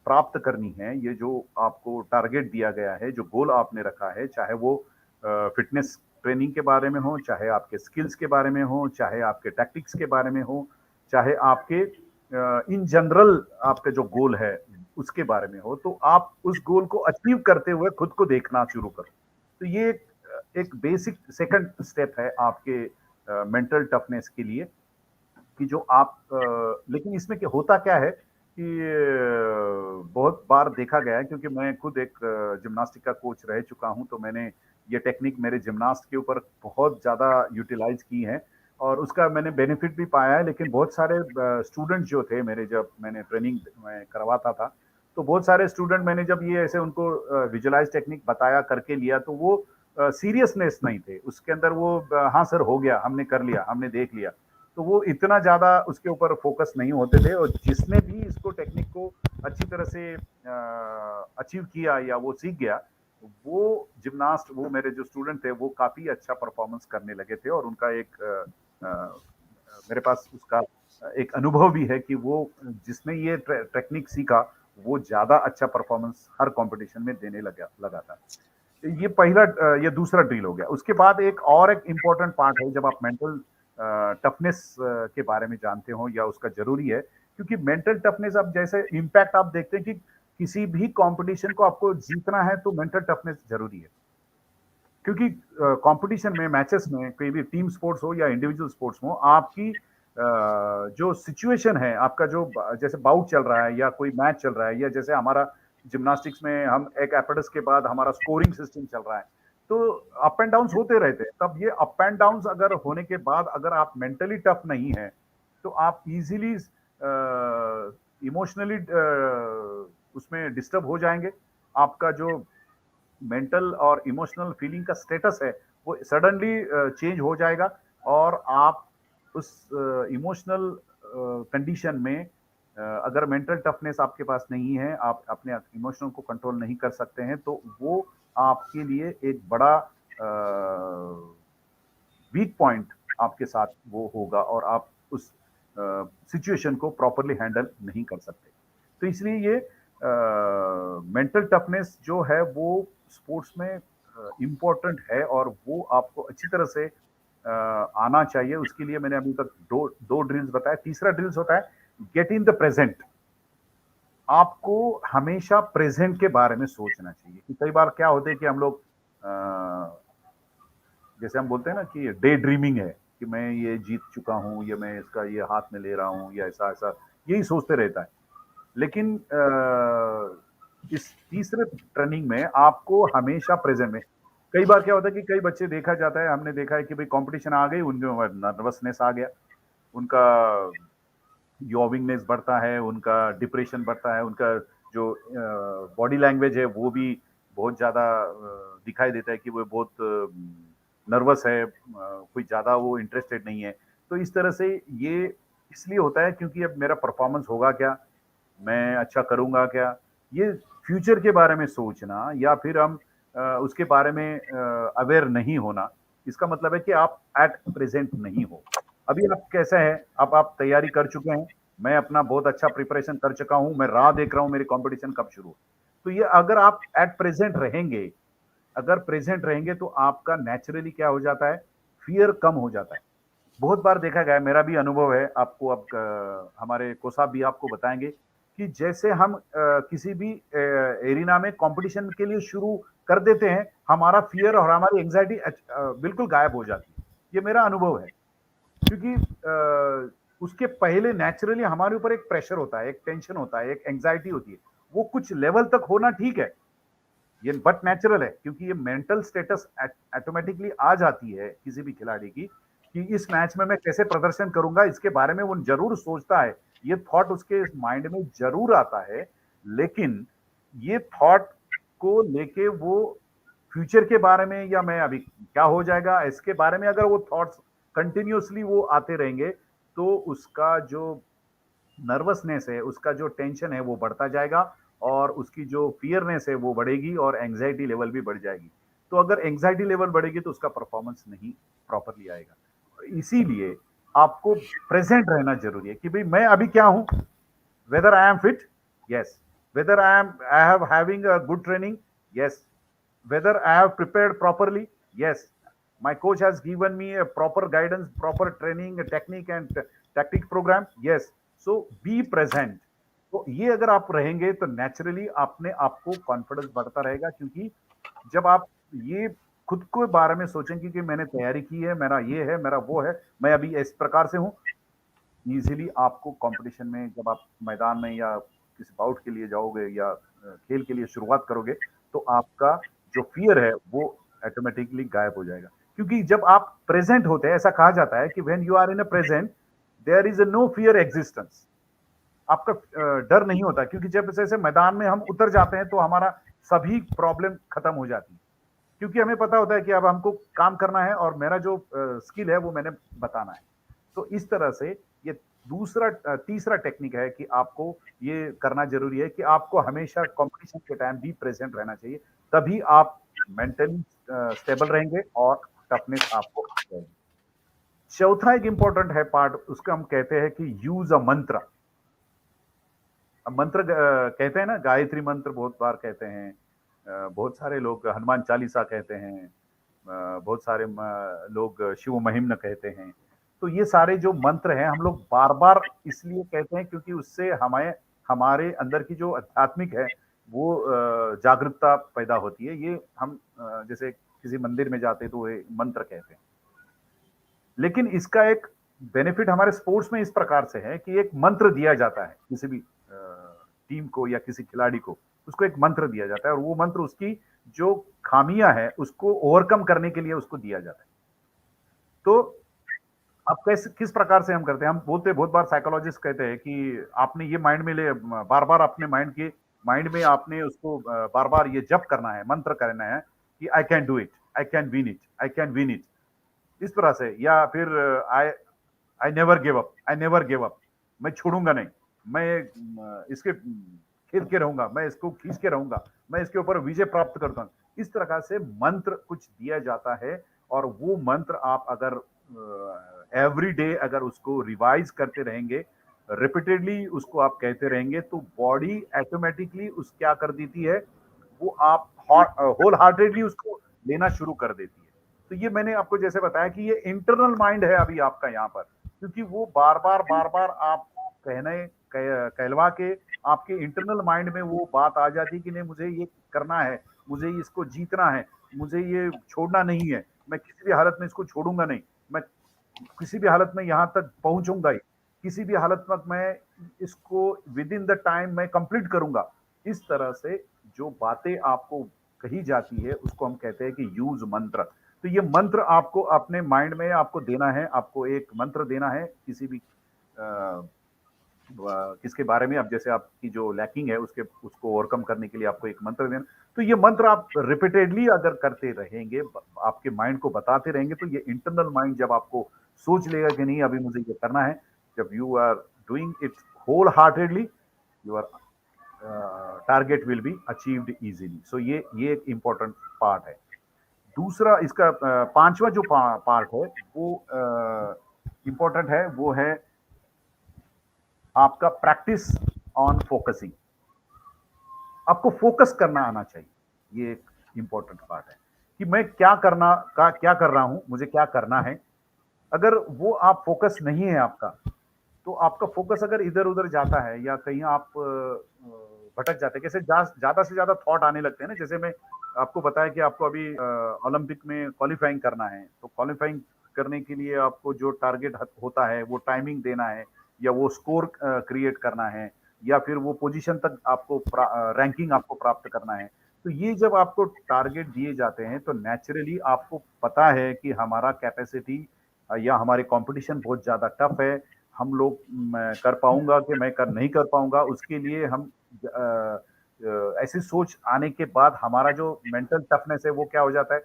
प्राप्त करनी है, ये जो आपको टारगेट दिया गया है, जो गोल आपने रखा है, चाहे वो फिटनेस ट्रेनिंग के बारे में हो, चाहे आपके स्किल्स के बारे में हो, चाहे आपके टैक्टिक्स के बारे में हो, चाहे आपके इन जनरल आपका जो गोल है उसके बारे में हो, तो आप उस गोल को अचीव करते हुए खुद को देखना शुरू करो। तो ये एक बेसिक सेकंड स्टेप है आपके मेंटल टफनेस के लिए, कि जो आप लेकिन इसमें क्या होता क्या है कि बहुत बार देखा गया है, क्योंकि मैं खुद एक जिम्नास्टिक का कोच रह चुका हूं, तो मैंने ये टेक्निक मेरे जिम्नास्ट के ऊपर बहुत ज़्यादा यूटिलाइज की है और उसका मैंने बेनिफिट भी पाया है। लेकिन बहुत सारे स्टूडेंट जो थे मेरे, जब मैंने ट्रेनिंग में करवाता था, तो बहुत सारे स्टूडेंट मैंने जब ये ऐसे उनको विजुअलाइज टेक्निक बताया, करके लिया, तो वो सीरियसनेस नहीं थे उसके अंदर। वो हाँ सर हो गया, हमने कर लिया, हमने देख लिया, तो वो इतना ज़्यादा उसके ऊपर फोकस नहीं होते थे, और जिसने भी इसको टेक्निक को अच्छी तरह से अचीव किया या वो सीख गया, वो जिम्नास्ट, वो मेरे जो स्टूडेंट थे, वो काफ़ी अच्छा परफॉर्मेंस करने लगे थे। और उनका एक मेरे पास उसका एक अनुभव भी है कि वो जिसने ये टेक्निक सीखा, वो ज़्यादा अच्छा परफॉर्मेंस हर कंपटीशन में देने लगा था। ये पहला ये दूसरा ड्रिल हो गया। उसके बाद एक इम्पोर्टेंट पार्ट है, जब आप मेंटल टफनेस के बारे में जानते हो या उसका जरूरी है, क्योंकि मेंटल टफनेस, अब जैसे इम्पैक्ट आप देखते हैं कि किसी भी कंपटीशन को आपको जीतना है तो मेंटल टफनेस जरूरी है। क्योंकि कंपटीशन में, मैचेस में, कोई भी टीम स्पोर्ट्स हो या इंडिविजुअल स्पोर्ट्स हो, आपकी जो सिचुएशन है, आपका जो जैसे बाउट चल रहा है या कोई मैच चल रहा है, या जैसे हमारा जिम्नास्टिक्स में हम एक एपेटस के बाद हमारा स्कोरिंग सिस्टम चल रहा है, तो अप एंड डाउन होते रहते हैं। तब ये अप एंड डाउन अगर होने के बाद अगर आप मेंटली टफ नहीं है, तो आप इजीली इमोशनली उसमें डिस्टर्ब हो जाएंगे। आपका जो मेंटल और इमोशनल फीलिंग का स्टेटस है, वो सडनली चेंज हो जाएगा, और आप उस इमोशनल कंडीशन में अगर मेंटल टफनेस आपके पास नहीं है, आप अपने इमोशनल को कंट्रोल नहीं कर सकते हैं, तो वो आपके लिए एक बड़ा वीक पॉइंट आपके साथ वो होगा, और आप उस सिचुएशन को प्रॉपरली हैंडल नहीं कर सकते। तो इसलिए ये मेंटल टफनेस जो है वो स्पोर्ट्स में इम्पोर्टेंट है, और वो आपको अच्छी तरह से आना चाहिए। उसके लिए मैंने अभी तक दो ड्रिल्स बताए। तीसरा ड्रिल्स होता है गेट इन द प्रेजेंट। आपको हमेशा प्रेजेंट के बारे में सोचना चाहिए। कि कई बार क्या होता है कि हम लोग जैसे हम बोलते हैं ना कि डे ड्रीमिंग है, कि मैं ये जीत चुका हूँ, या मैं इसका ये हाथ में ले रहा हूँ, या ऐसा ऐसा, यही सोचते रहता है। लेकिन इस तीसरे ट्रेनिंग में आपको हमेशा प्रेजेंट में, कई बार क्या होता है कि कई बच्चे देखा जाता है, हमने देखा है कि भाई कंपटीशन आ गई, उनके नर्वसनेस आ गया, उनका यॉविंगनेस बढ़ता है, उनका डिप्रेशन बढ़ता है, उनका जो बॉडी लैंग्वेज है वो भी बहुत ज़्यादा दिखाई देता है कि वो बहुत नर्वस है, कोई ज़्यादा वो इंटरेस्टेड नहीं है। तो इस तरह से ये इसलिए होता है क्योंकि अब मेरा परफॉर्मेंस होगा क्या, मैं अच्छा करूँगा क्या, ये फ्यूचर के बारे में सोचना, या फिर हम उसके बारे में अवेयर नहीं होना, इसका मतलब है कि आप एट प्रेजेंट नहीं हो। अभी आप कैसा है, अब आप तैयारी कर चुके हैं, मैं अपना बहुत अच्छा प्रिपरेशन कर चुका हूँ, मैं राह देख रहा हूँ मेरी कंपटीशन कब शुरू हो। तो ये अगर आप एट प्रेजेंट रहेंगे, अगर प्रेजेंट रहेंगे, तो आपका नेचुरली क्या हो जाता है, फियर कम हो जाता है। बहुत बार देखा गया है, मेरा भी अनुभव है, आपको अब हमारे कोसा भी आपको बताएंगे कि जैसे हम किसी भी एरिना में कंपटीशन के लिए शुरू कर देते हैं, हमारा फियर और हमारी एंजाइटी बिल्कुल गायब हो जाती है। ये मेरा अनुभव है, क्योंकि उसके पहले नेचुरली हमारे ऊपर एक प्रेशर होता है, एक टेंशन होता है, एक एंजाइटी होती है। वो कुछ लेवल तक होना ठीक है, ये बट नेचुरल है, क्योंकि ये मेंटल स्टेटस ऑटोमेटिकली आ जाती है किसी भी खिलाड़ी की, कि इस मैच में मैं कैसे प्रदर्शन करूंगा, इसके बारे में वो जरूर सोचता है, ये थॉट उसके माइंड में जरूर आता है। लेकिन ये थॉट को लेके वो फ्यूचर के बारे में, या मैं अभी क्या हो जाएगा, इसके बारे में अगर वो थॉट्स कंटिन्यूअसली वो आते रहेंगे, तो उसका जो नर्वसनेस है, उसका जो टेंशन है वो बढ़ता जाएगा, और उसकी जो फियरनेस है वो बढ़ेगी, और एंजाइटी लेवल भी बढ़ जाएगी। तो अगर एंजाइटी लेवल बढ़ेगी तो उसका परफॉर्मेंस नहीं प्रॉपरली आएगा। इसीलिए आपको प्रेजेंट रहना जरूरी है, कि भाई मैं अभी क्या हूं, whether I am fit, yes, whether I have having a good training, yes, whether I have prepared properly, yes, my coach has given me a proper guidance, proper training, technique and tactic program, yes, so be present. तो ये अगर आप रहेंगे तो नेचुरली अपने आपको कॉन्फिडेंस बढ़ता रहेगा, क्योंकि जब आप ये खुद को बारे में सोचेंगे कि मैंने तैयारी की है, मेरा ये है, मेरा वो है, मैं अभी इस प्रकार से हूँ, इजीली आपको कंपटीशन में जब आप मैदान में या किसी बाउट के लिए जाओगे, या खेल के लिए शुरुआत करोगे, तो आपका जो फियर है वो ऑटोमेटिकली गायब हो जाएगा। क्योंकि जब आप प्रेजेंट होते हैं, ऐसा कहा जाता है कि when you are in a present there is no fear existence. आपका डर नहीं होता, क्योंकि जब जैसे मैदान में हम उतर जाते हैं तो हमारा सभी प्रॉब्लम खत्म हो जाती है, क्योंकि हमें पता होता है कि अब हमको काम करना है, और मेरा जो स्किल है वो मैंने बताना है। तो इस तरह से ये तीसरा टेक्निक है कि आपको ये करना ज़रूरी है कि आपको हमेशा कॉम्पिटिशन के टाइम भी प्रेज़ेंट रहना चाहिए। तभी आप मेंटली स्टेबल रहेंगे और टफनेस आपको आ जाएगी। चौथा एक इम्पोर्टेंट है पार्ट, उसको हम कहते हैं कि यूज़ अ मंत्र। अब मंत्र कहते हैं ना, गायत्री मंत्र बहुत बार कहते हैं। बहुत सारे लोग हनुमान चालीसा कहते हैं। बहुत सारे लोग शिव महिम्न कहते हैं। तो ये सारे जो मंत्र हैं हम लोग बार-बार इसलिए कहते हैं क्योंकि उससे हमें हमारे अंदर की जो आध्यात्मिक है वो जागरूकता पैदा होती है। ये हम जैसे किसी मंदिर में जाते हैं तो ये मंत्र कहते हैं। लेकिन इसका एक बेनिफिट हमारे स्पोर्ट्स में इस प्रकार से है कि एक मंत्र दिया जाता है किसी भी टीम को या किसी खिलाड़ी को, उसको एक मंत्र दिया जाता है और वो मंत्र उसकी जो खामियां हैं उसको ओवरकम करने के लिए उसको दिया जाता है। तो अब कैसे किस प्रकार से हम करते हैं, हम बोलते हैं बहुत बार, साइकोलॉजिस्ट कहते हैं कि आपने ये माइंड में ले बार बार अपने माइंड में आपने उसको बार बार ये जप करना है, मंत्र करना है कि I can do it, I can win it, I can win it, इस तरह से। या फिर I I never give up, I never give up, मैं छोड़ूंगा नहीं, मैं इसके खेल के रहूंगा, मैं इसको खींच के रहूंगा, मैं इसके ऊपर विजय प्राप्त करता हूँ। इस प्रकार से मंत्र कुछ दिया जाता है और वो मंत्र आप अगर एवरी डे अगर उसको रिवाइज करते रहेंगे, रिपीटेडली उसको आप कहते रहेंगे, तो बॉडी ऑटोमेटिकली उस क्या कर देती है, वो आप होल हार्टेडली उसको लेना शुरू कर देती है। तो ये मैंने आपको जैसे बताया कि ये इंटरनल माइंड है अभी आपका यहाँ पर, क्योंकि वो बार बार आप कहलवा के आपके इंटरनल माइंड में वो बात आ जाती है कि नहीं, मुझे ये करना है, मुझे इसको जीतना है, मुझे ये छोड़ना नहीं है, मैं किसी भी हालत में इसको छोड़ूंगा नहीं, मैं किसी भी हालत में यहाँ तक पहुंचूंगा ही, किसी भी हालत में मैं इसको विद इन द टाइम मैं कंप्लीट करूंगा। इस तरह से जो बातें आपको कही जाती है उसको हम कहते हैं कि यूज मंत्र। तो ये मंत्र आपको अपने माइंड में आपको देना है, आपको एक मंत्र देना है किसी भी किसके बारे में, अब जैसे आपकी जो लैकिंग है उसको ओवरकम करने के लिए आपको एक मंत्र देना। तो ये मंत्र आप रिपीटेडली अगर करते रहेंगे, आपके माइंड को बताते रहेंगे, तो ये इंटरनल माइंड जब आपको सोच लेगा कि नहीं अभी मुझे ये करना है, जब you are doing it whole heartedly, your target will be achieved easily. So ये एक इंपॉर्टेंट पार्ट है। दूसरा इसका पांचवा जो पार्ट है वो इंपॉर्टेंट है, वो है आपका प्रैक्टिस ऑन फोकसिंग। आपको फोकस करना आना चाहिए, ये एक इंपॉर्टेंट पार्ट है कि मैं क्या कर रहा हूं, मुझे क्या करना है। अगर वो आप फोकस नहीं है आपका, तो आपका फोकस अगर इधर उधर जाता है या कहीं आप भटक जाते हैं, कैसे ज्यादा से ज्यादा थॉट आने लगते हैं ना। जैसे मैं आपको बताया कि आपको अभी ओलंपिक में क्वालिफाइंग करना है, तो क्वालिफाइंग करने के लिए आपको जो टारगेट होता है वो टाइमिंग देना है, या वो स्कोर क्रिएट करना है, या फिर वो पोजीशन तक आपको रैंकिंग आपको प्राप्त करना है। तो ये जब आपको टारगेट दिए जाते हैं तो नेचुरली आपको पता है कि हमारा कैपेसिटी या हमारे कंपटीशन बहुत ज़्यादा टफ है, हम लोग मैं कर पाऊंगा कि मैं कर नहीं कर पाऊंगा। उसके लिए हम ऐसी सोच आने के बाद हमारा जो मेंटल टफनेस है वो क्या हो जाता है,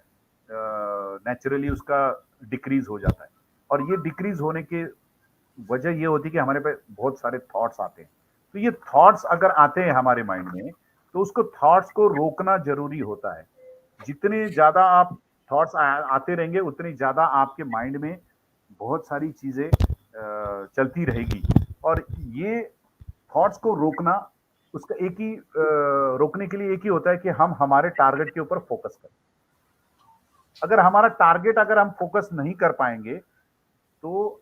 नेचुरली उसका डिक्रीज हो जाता है। और ये डिक्रीज होने की वजह ये होती है कि हमारे पे बहुत सारे थॉट्स आते हैं। तो ये थॉट्स अगर आते हैं हमारे माइंड में, तो उसको थॉट्स को रोकना जरूरी होता है। जितने ज्यादा आप थॉट्स आते रहेंगे उतनी ज्यादा आपके माइंड में बहुत सारी चीजें चलती रहेगी। और ये थॉट्स को रोकना, उसका एक ही रोकने के लिए एक ही होता है कि हम हमारे टारगेट के ऊपर फोकस करें। अगर हमारा टारगेट अगर हम फोकस नहीं कर पाएंगे, तो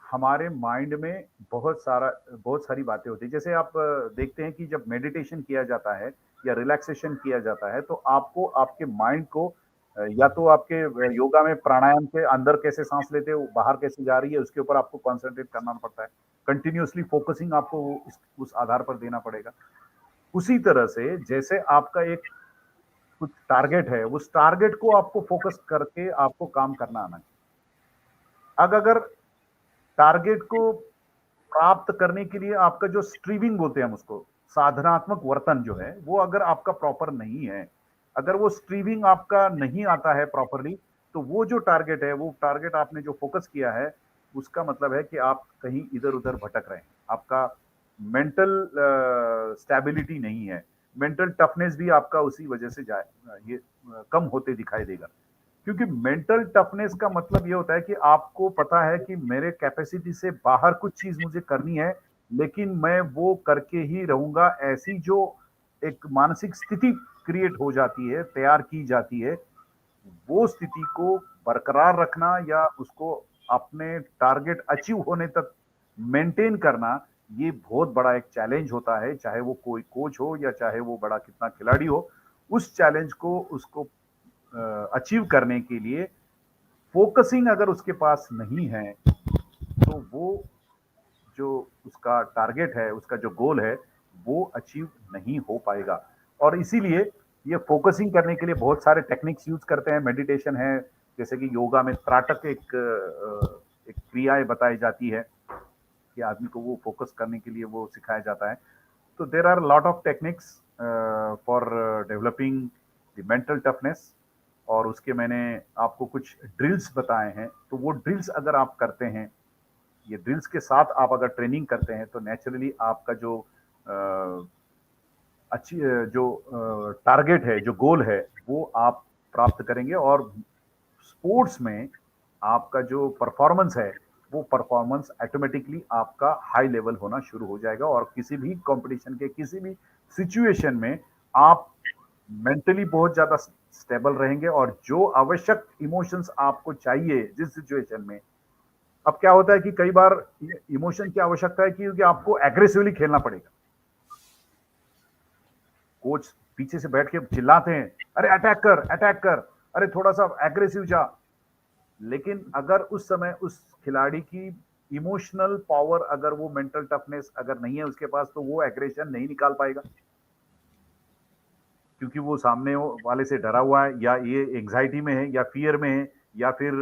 हमारे माइंड में बहुत सारी बातें होती है। जैसे आप देखते हैं कि जब मेडिटेशन किया जाता है या रिलैक्सेशन किया जाता है, तो आपको आपके माइंड को या तो आपके योगा में प्राणायाम के अंदर कैसे सांस लेते हो, बाहर कैसे जा रही है, उसके ऊपर आपको कॉन्सेंट्रेट करना पड़ता है। कंटिन्यूअसली फोकसिंग आपको उस आधार पर देना पड़ेगा। उसी तरह से जैसे आपका एक कुछ टारगेट है, उस टारगेट को आपको फोकस करके आपको काम करना आना चाहिए। अब अगर टारगेट को प्राप्त करने के लिए आपका जो स्ट्रीविंग बोलते हैं हम उसको, साधनात्मक वर्तन जो है, वो अगर आपका प्रॉपर नहीं है, अगर वो स्ट्रीविंग आपका नहीं आता है प्रॉपरली, तो वो जो टारगेट है, वो टारगेट आपने जो फोकस किया है, उसका मतलब है कि आप कहीं इधर उधर भटक रहे हैं, आपका मेंटल स्टेबिलिटी नहीं है, मेंटल टफनेस भी आपका उसी वजह से ये कम होते दिखाई देगा। क्योंकि मेंटल टफनेस का मतलब ये होता है कि आपको पता है कि मेरे कैपेसिटी से बाहर कुछ चीज मुझे करनी है, लेकिन मैं वो करके ही रहूंगा। ऐसी जो एक मानसिक स्थिति क्रिएट हो जाती है, तैयार की जाती है, वो स्थिति को बरकरार रखना या उसको अपने टारगेट अचीव होने तक मेंटेन करना, ये बहुत बड़ा एक चैलेंज होता है। चाहे वो कोई कोच हो या चाहे वो बड़ा कितना खिलाड़ी हो, उस चैलेंज को उसको अचीव करने के लिए फोकसिंग अगर उसके पास नहीं है, तो वो जो उसका टारगेट है, उसका जो गोल है, वो अचीव नहीं हो पाएगा। और इसीलिए ये फोकसिंग करने के लिए बहुत सारे टेक्निक्स यूज करते हैं। मेडिटेशन है, जैसे कि योगा में त्राटक एक क्रियाएं बताई जाती है कि आदमी को वो फोकस करने के लिए वो सिखाया जाता है। तो there are lot of techniques for developing the mental toughness, और उसके मैंने आपको कुछ ड्रिल्स बताए हैं। तो वो ड्रिल्स अगर आप करते हैं, ये ड्रिल्स के साथ आप अगर ट्रेनिंग करते हैं, तो नेचुरली आपका जो अच्छी जो टारगेट है, जो गोल है, वो आप प्राप्त करेंगे। और स्पोर्ट्स में आपका जो परफॉर्मेंस है, वो परफॉर्मेंस ऑटोमेटिकली आपका हाई लेवल होना शुरू हो जाएगा, और किसी भी कंपटीशन के किसी भी सिचुएशन में आप मेंटली बहुत ज्यादा स्टेबल रहेंगे। और जो आवश्यक इमोशंस आपको चाहिए जिस सिचुएशन में, अब क्या होता है कि कई बार इमोशन की आवश्यकता है क्योंकि आपको एग्रेसिवली खेलना पड़ेगा। कोच पीछे से बैठ के चिल्लाते हैं, अरे अटैक कर, अटैक कर, अरे थोड़ा सा एग्रेसिव जा। लेकिन अगर उस समय उस खिलाड़ी की इमोशनल पावर, अगर वो मेंटल टफनेस अगर नहीं है उसके पास, तो वो एग्रेशन नहीं निकाल पाएगा, क्योंकि वो सामने वाले से डरा हुआ है, या ये एंग्जाइटी में है, या फियर में है, या फिर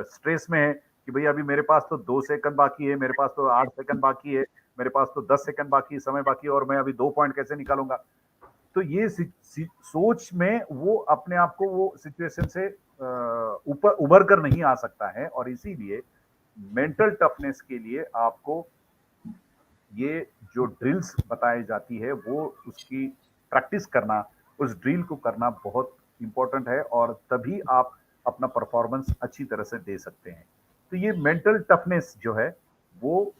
स्ट्रेस में है कि भाई अभी मेरे पास तो 2 सेकंड बाकी है, मेरे पास तो 8 सेकंड बाकी है, मेरे पास तो 10 सेकंड बाकी समय बाकी है, और मैं अभी 2 पॉइंट कैसे निकालूंगा। तो ये सोच में वो अपने आप को वो सिचुएशन से ऊपर उभर कर नहीं आ सकता है। और इसीलिए मेंटल टफनेस के लिए आपको ये जो ड्रिल्स बताई जाती है, वो उसकी प्रैक्टिस करना, उस ड्रिल को करना बहुत इंपॉर्टेंट है, और तभी आप अपना परफॉर्मेंस अच्छी तरह से दे सकते हैं। तो ये मेंटल टफनेस जो है, वो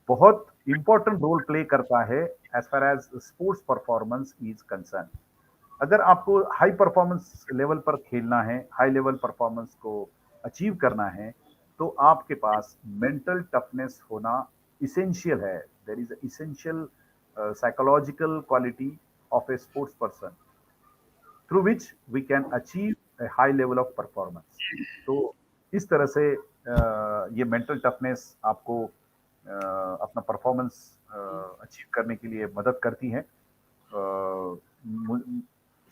बहुत इंपॉर्टेंट रोल प्ले करता है as far as sports performance is concern. अगर आपको हाई परफॉर्मेंस लेवल पर खेलना है, हाई लेवल परफॉर्मेंस को अचीव करना है, तो आपके पास मेंटल टफनेस होना इसेंशियल है। There is essential psychological quality of a sports person through which we can achieve a high level of performance. तो इस तरह से ये मेंटल टफनेस आपको अपना परफॉर्मेंस अचीव करने के लिए मदद करती है।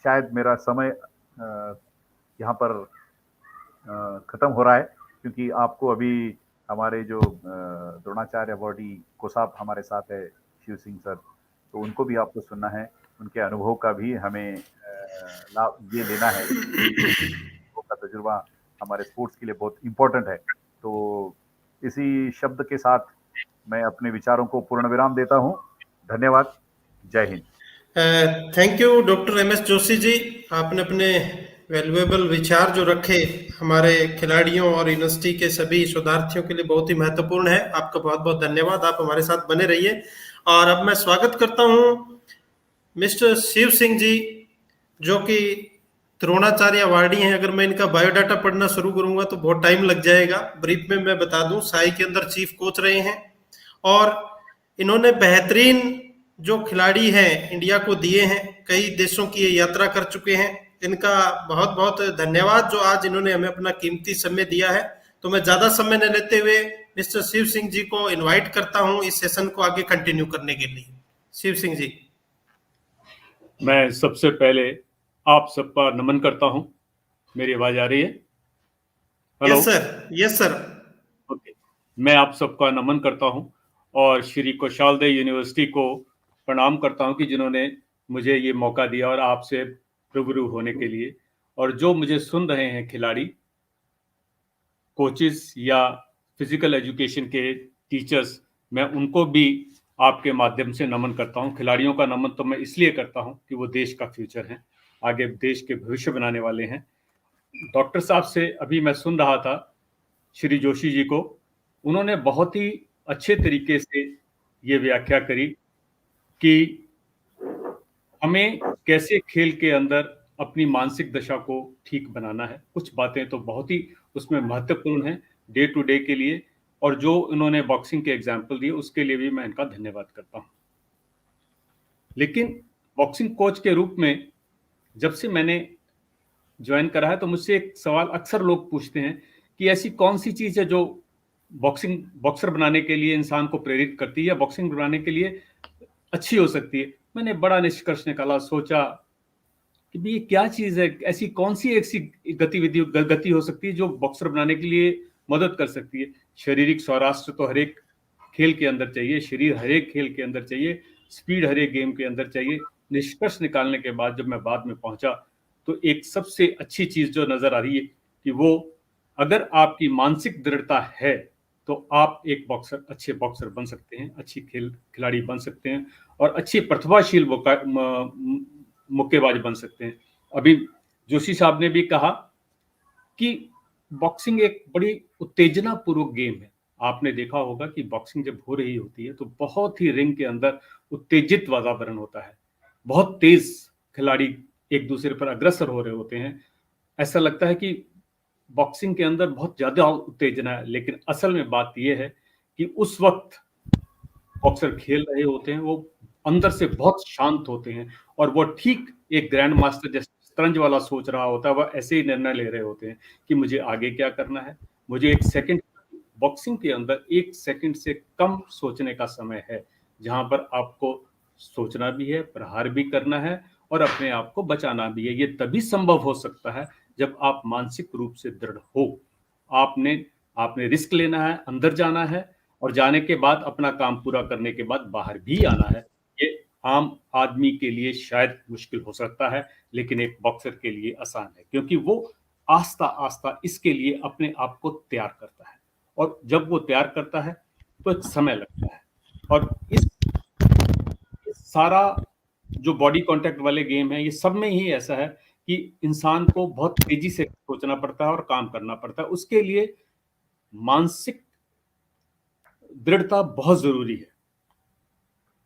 शायद मेरा समय यहाँ पर खत्म हो रहा है, क्योंकि आपको अभी हमारे जो द्रोणाचार्य अवॉर्डी को साहब हमारे साथ है, शिव सिंह सर, तो उनको भी आपको सुनना है, उनके अनुभव का भी हमें लाभ ये लेना है। उनका तजुर्बा हमारे स्पोर्ट्स के लिए बहुत इम्पोर्टेंट है। तो इसी शब्द के साथ मैं अपने विचारों को पूर्ण विराम देता हूं। धन्यवाद। जय हिंद। Thank you doctor M S Joshi ji, आपने अपने वैल्यूएबल विचार जो रखे हमारे खिलाड़ियों और यूनिवर्सिटी के सभी शोधार्थियों के लिए बहुत ही महत्वपूर्ण है। आपका बहुत बहुत धन्यवाद, आप हमारे साथ बने रहिए। और अब मैं स्वागत करता हूं मिस्टर शिव सिंह जी, जो कि द्रोणाचार्य अवार्डी हैं। अगर मैं इनका बायोडाटा पढ़ना शुरू करूंगा तो बहुत टाइम लग जाएगा। ब्रीफ में मैं बता दूं, साई के अंदर चीफ कोच रहे हैं, और इन्होंने बेहतरीन जो खिलाड़ी हैं इंडिया को दिए हैं, कई देशों की ये यात्रा कर चुके हैं। इनका बहुत बहुत धन्यवाद जो आज इन्होंने हमें अपना कीमती समय दिया है। तो मैं ज्यादा समय न लेते हुए मिस्टर शिव सिंह जी को इनवाइट करता हूं इस सेशन को आगे कंटिन्यू करने के लिए। शिव सिंह जी। मैं सबसे पहले आप सबका नमन करता हूं। मेरी आवाज आ रही है? Hello. Yes sir, yes sir. Okay, मैं आप सबका नमन करता हूं और श्री कौशालदे यूनिवर्सिटी को प्रणाम करता हूं कि जिन्होंने मुझे ये मौका दिया और आपसे रूबरू होने के लिए। और जो मुझे सुन रहे हैं खिलाड़ी, कोचेस या फिजिकल एजुकेशन के टीचर्स, मैं उनको भी आपके माध्यम से नमन करता हूं। खिलाड़ियों का नमन तो मैं इसलिए करता हूं कि वो देश का फ्यूचर हैं, आगे देश के भविष्य बनाने वाले हैं। डॉक्टर साहब से अभी मैं सुन रहा था, श्री जोशी जी को, उन्होंने बहुत ही अच्छे तरीके से ये व्याख्या करी कि हमें कैसे खेल के अंदर अपनी मानसिक दशा को ठीक बनाना है। कुछ बातें तो बहुत ही उसमें महत्वपूर्ण हैं डे टू डे के लिए, और जो उन्होंने बॉक्सिंग के एग्जाम्पल दिए उसके लिए भी मैं इनका धन्यवाद करता हूं। लेकिन बॉक्सिंग कोच के रूप में जब से मैंने ज्वाइन करा है, तो मुझसे एक सवाल अक्सर लोग पूछते हैं कि ऐसी कौन सी चीज है जो बॉक्सर बनाने के लिए इंसान को प्रेरित करती है या बॉक्सिंग बनाने के लिए अच्छी हो सकती है। मैंने बड़ा निष्कर्ष निकाला, सोचा कि भाई ये क्या चीज है, ऐसी कौन सी ऐसी गति हो सकती है जो बॉक्सर बनाने के लिए मदद कर सकती है। शारीरिक स्वास्थ्य तो हर एक खेल के अंदर चाहिए, शरीर हर एक खेल के अंदर चाहिए, स्पीड हर एक गेम के अंदर चाहिए। निष्कर्ष निकालने के बाद जब मैं बाद में पहुंचा, तो एक सबसे अच्छी चीज जो नजर आ रही है कि वो, अगर आपकी मानसिक दृढ़ता है तो आप एक अच्छे बॉक्सर बन सकते हैं, अच्छी खिलाड़ी बन सकते हैं और अच्छी प्रतिभाशील मुक्केबाज बन सकते हैं। अभी जोशी साहब ने भी कहा कि बॉक्सिंग एक बड़ी उत्तेजना पूर्वक गेम है। आपने देखा होगा कि बॉक्सिंग जब हो रही होती है तो बहुत ही रिंग के अंदर उत्तेजित वातावरण होता है, बहुत तेज खिलाड़ी एक दूसरे पर अग्रसर हो रहे होते हैं। ऐसा लगता है कि बॉक्सिंग के अंदर बहुत ज्यादा उत्तेजना है, लेकिन असल में बात यह है कि उस वक्त बॉक्सर खेल रहे होते हैं वो अंदर से बहुत शांत होते हैं, और वो ठीक एक ग्रैंड मास्टर जैसे शतरंज वाला सोच रहा होता है, वह ऐसे ही निर्णय ले रहे होते हैं कि मुझे आगे क्या करना है। मुझे एक सेकंड, बॉक्सिंग के अंदर एक सेकंड से कम सोचने का समय है, जहां पर आपको सोचना भी है, प्रहार भी करना है और अपने आप को बचाना भी है। ये तभी संभव हो सकता है जब आप मानसिक रूप से दृढ़ हो। आपने रिस्क लेना है, अंदर जाना है, और जाने के बाद अपना काम पूरा करने के बाद बाहर भी आना है। ये आम आदमी के लिए शायद मुश्किल हो सकता है, लेकिन एक बॉक्सर के लिए आसान है, क्योंकि वो आस्ता आस्ता इसके लिए अपने आप को तैयार करता है, और जब वो तैयार करता है तो एक समय लगता है। और इस सारा जो बॉडी कांटेक्ट वाले गेम है, ये सब में ही ऐसा है कि इंसान को बहुत तेजी से सोचना पड़ता है और काम करना पड़ता है। उसके लिए मानसिक दृढ़ता बहुत जरूरी है।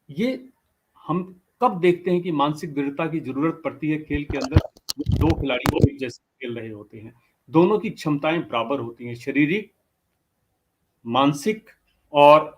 ये हम कब देखते हैं कि मानसिक दृढ़ता की जरूरत पड़ती है खेल के अंदर? दो खिलाड़ी एक जैसे खेल रहे होते हैं, दोनों की क्षमताएं बराबर होती हैं, शारीरिक, मानसिक, और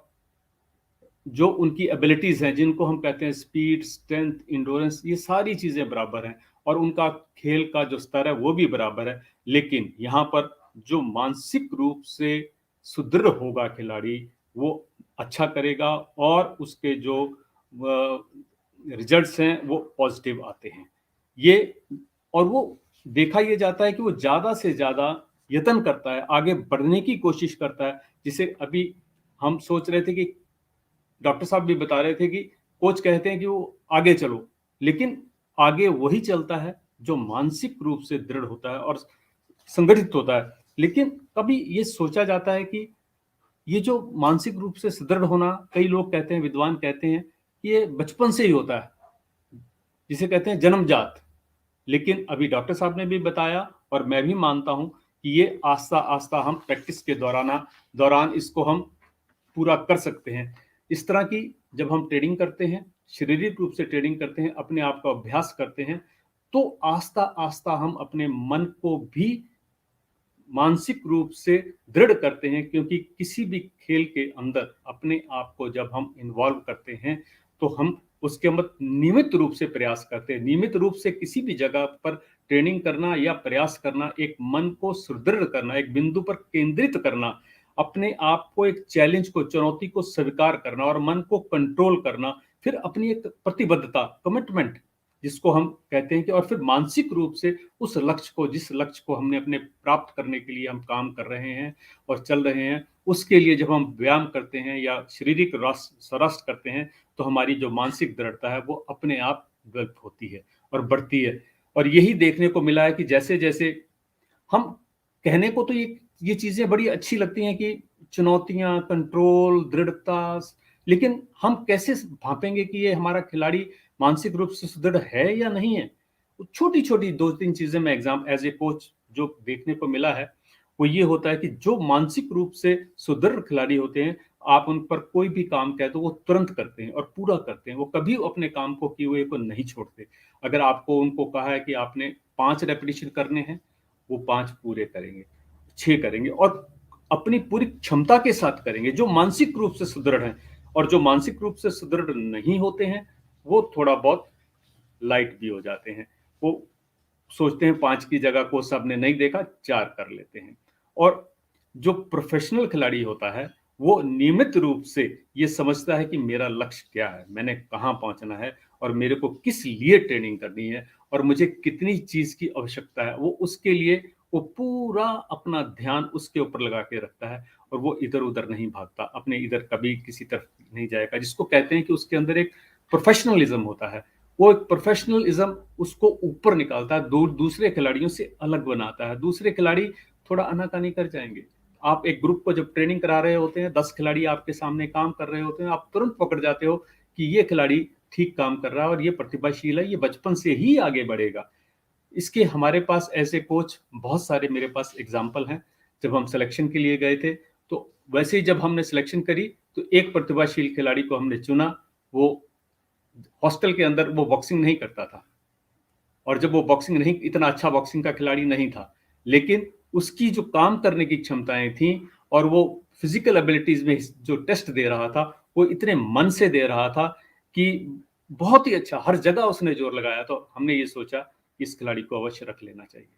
जो उनकी एबिलिटीज हैं, जिनको हम कहते हैं स्पीड, स्ट्रेंथ, इंडोरेंस, ये सारी चीजें बराबर हैं, और उनका खेल का जो स्तर है वो भी बराबर है। लेकिन यहाँ पर जो मानसिक रूप से सुदृढ़ होगा खिलाड़ी, वो अच्छा करेगा, और उसके जो रिजल्ट्स हैं वो पॉजिटिव आते हैं। ये, और वो देखा ये जाता है कि वो ज्यादा से ज्यादा यत्न करता है, आगे बढ़ने की कोशिश करता है। जिसे अभी हम सोच रहे थे कि डॉक्टर साहब भी बता रहे थे कि कोच कहते हैं कि वो आगे चलो, लेकिन आगे वही चलता है जो मानसिक रूप से दृढ़ होता है और संगठित होता है। लेकिन कभी ये सोचा जाता है कि ये जो मानसिक रूप से सुदृढ़ होना, कई लोग कहते हैं, विद्वान कहते हैं कि ये बचपन से ही होता है, जिसे कहते हैं जन्मजात। लेकिन अभी डॉक्टर साहब ने भी बताया, और मैं भी मानता हूं कि ये आस्ता आस्ता हम प्रैक्टिस के दौरान इसको हम पूरा कर सकते हैं। इस तरह की जब हम ट्रेनिंग करते हैं, शारीरिक रूप से ट्रेनिंग करते हैं, अपने आप का अभ्यास करते हैं, तो आस्ता आस्ता हम अपने मन को भी मानसिक रूप से दृढ़ करते हैं। क्योंकि किसी भी खेल के अंदर अपने आप को जब हम इन्वॉल्व करते हैं, तो हम उसके अंदर नियमित रूप से प्रयास करते हैं। नियमित रूप से किसी भी जगह पर ट्रेनिंग करना या प्रयास करना, एक मन को सुदृढ़ करना, एक बिंदु पर केंद्रित करना, अपने आप को, एक चैलेंज को, चुनौती को स्वीकार करना और मन को कंट्रोल करना, फिर अपनी एक प्रतिबद्धता, कमिटमेंट जिसको हम कहते हैं कि, और फिर मानसिक रूप से उस लक्ष्य को, जिस लक्ष्य को हमने अपने प्राप्त करने के लिए हम काम कर रहे हैं और चल रहे हैं, उसके लिए जब हम व्यायाम करते हैं या शारीरिक स्वास्थ्य करते हैं, तो हमारी जो मानसिक दृढ़ता है वो अपने आप डेवलप होती है और बढ़ती है। और यही देखने को मिला है कि जैसे जैसे हम, कहने को तो ये चीजें बड़ी अच्छी लगती हैं कि चुनौतियां, कंट्रोल, दृढ़ता, लेकिन हम कैसे भापेंगे कि ये हमारा खिलाड़ी मानसिक रूप से सुदृढ़ है या नहीं है? छोटी छोटी 2-3 चीजें मैं एग्जाम एज ए कोच जो देखने को मिला है वो ये होता है कि जो मानसिक रूप से सुदृढ़ खिलाड़ी होते हैं, आप उन पर कोई भी काम कहे तो वो तुरंत करते हैं और पूरा करते हैं। वो कभी अपने काम को किए हुए को नहीं छोड़ते। अगर आपको उनको कहा है कि आपने 5 रेपिटेशन करने हैं, वो 5 पूरे करेंगे, 6 करेंगे और अपनी पूरी क्षमता के साथ करेंगे, जो मानसिक रूप से सुदृढ़ हैं। और जो मानसिक रूप से सुदृढ़ नहीं होते हैं, वो थोड़ा बहुत लाइट भी हो जाते हैं। वो सोचते हैं 5 की जगह को सबने नहीं देखा, 4 कर लेते हैं। और जो प्रोफेशनल खिलाड़ी होता है, वो नियमित रूप से ये समझता है कि मेरा लक्ष्य क्या है, मैंने कहाँ पहुंचना है और मेरे को किस लिए ट्रेनिंग करनी है और मुझे कितनी चीज की आवश्यकता है। वो उसके लिए वो पूरा अपना ध्यान उसके ऊपर लगा के रखता है और वो इधर उधर नहीं भागता, अपने इधर कभी किसी तरफ नहीं जाएगा, जिसको कहते हैं कि उसके अंदर एक प्रोफेशनलिज्म होता है। वो एक प्रोफेशनलिज्म उसको ऊपर निकालता है, दूसरे खिलाड़ियों से अलग बनाता है। दूसरे खिलाड़ी थोड़ा आनाकानी कर जाएंगे। आप एक ग्रुप को जब ट्रेनिंग करा रहे होते हैं, 10 खिलाड़ी आपके सामने काम कर रहे होते हैं, आप तुरंत पकड़ जाते हो कि ये खिलाड़ी ठीक काम कर रहा है और ये प्रतिभाशील है, ये बचपन से ही आगे बढ़ेगा। इसके हमारे पास ऐसे कोच बहुत सारे मेरे पास एग्जाम्पल हैं। जब हम सिलेक्शन के लिए गए थे, तो वैसे ही जब हमने सिलेक्शन करी तो एक प्रतिभाशील खिलाड़ी को हमने चुना। वो हॉस्टल के अंदर वो बॉक्सिंग नहीं करता था और जब वो बॉक्सिंग नहीं, इतना अच्छा बॉक्सिंग का खिलाड़ी नहीं था, लेकिन उसकी जो काम करने की क्षमताएं थी और वो फिजिकल एबिलिटीज में जो टेस्ट दे रहा था, वो इतने मन से दे रहा था कि बहुत ही अच्छा, हर जगह उसने जोर लगाया। तो हमने ये सोचा कि इस खिलाड़ी को अवश्य रख लेना चाहिए,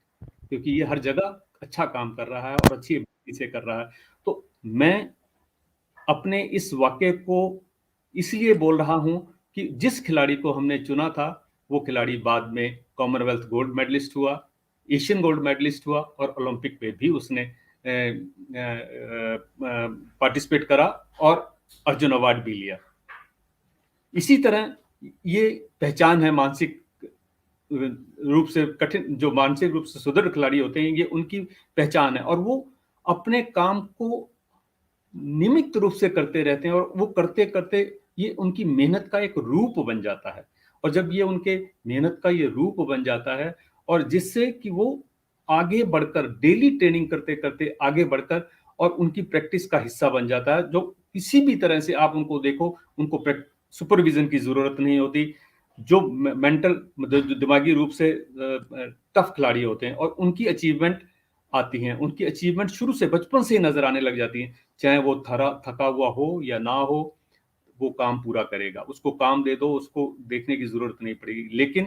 क्योंकि ये हर जगह अच्छा काम कर रहा है और अच्छी एबिलिटी से कर रहा है। तो मैं अपने इस वाक्य को इसलिए बोल रहा हूं कि जिस खिलाड़ी को हमने चुना था, वो खिलाड़ी बाद में कॉमनवेल्थ गोल्ड मेडलिस्ट हुआ, एशियन गोल्ड मेडलिस्ट हुआ और ओलंपिक में भी उसने पार्टिसिपेट करा और अर्जुन अवार्ड भी लिया। इसी तरह ये पहचान है मानसिक रूप से कठिन, जो मानसिक रूप से सुदृढ़ खिलाड़ी होते हैं, ये उनकी पहचान है और वो अपने काम को नियमित रूप से करते रहते हैं और वो करते करते ये उनकी मेहनत का एक रूप बन जाता है। और जब ये उनके मेहनत का ये रूप बन जाता है और जिससे कि वो आगे बढ़कर डेली ट्रेनिंग करते करते आगे बढ़कर और उनकी प्रैक्टिस का हिस्सा बन जाता है, जो किसी भी तरह से आप उनको देखो, उनको सुपरविजन की जरूरत नहीं होती। जो मेंटल, दिमागी रूप से टफ खिलाड़ी होते हैं और उनकी अचीवमेंट आती हैं, उनकी अचीवमेंट शुरू से बचपन से ही नजर आने लग जाती हैं। चाहे वो थका हुआ हो या ना हो, वो काम पूरा करेगा। उसको काम दे दो, उसको देखने की जरूरत नहीं पड़ेगी। लेकिन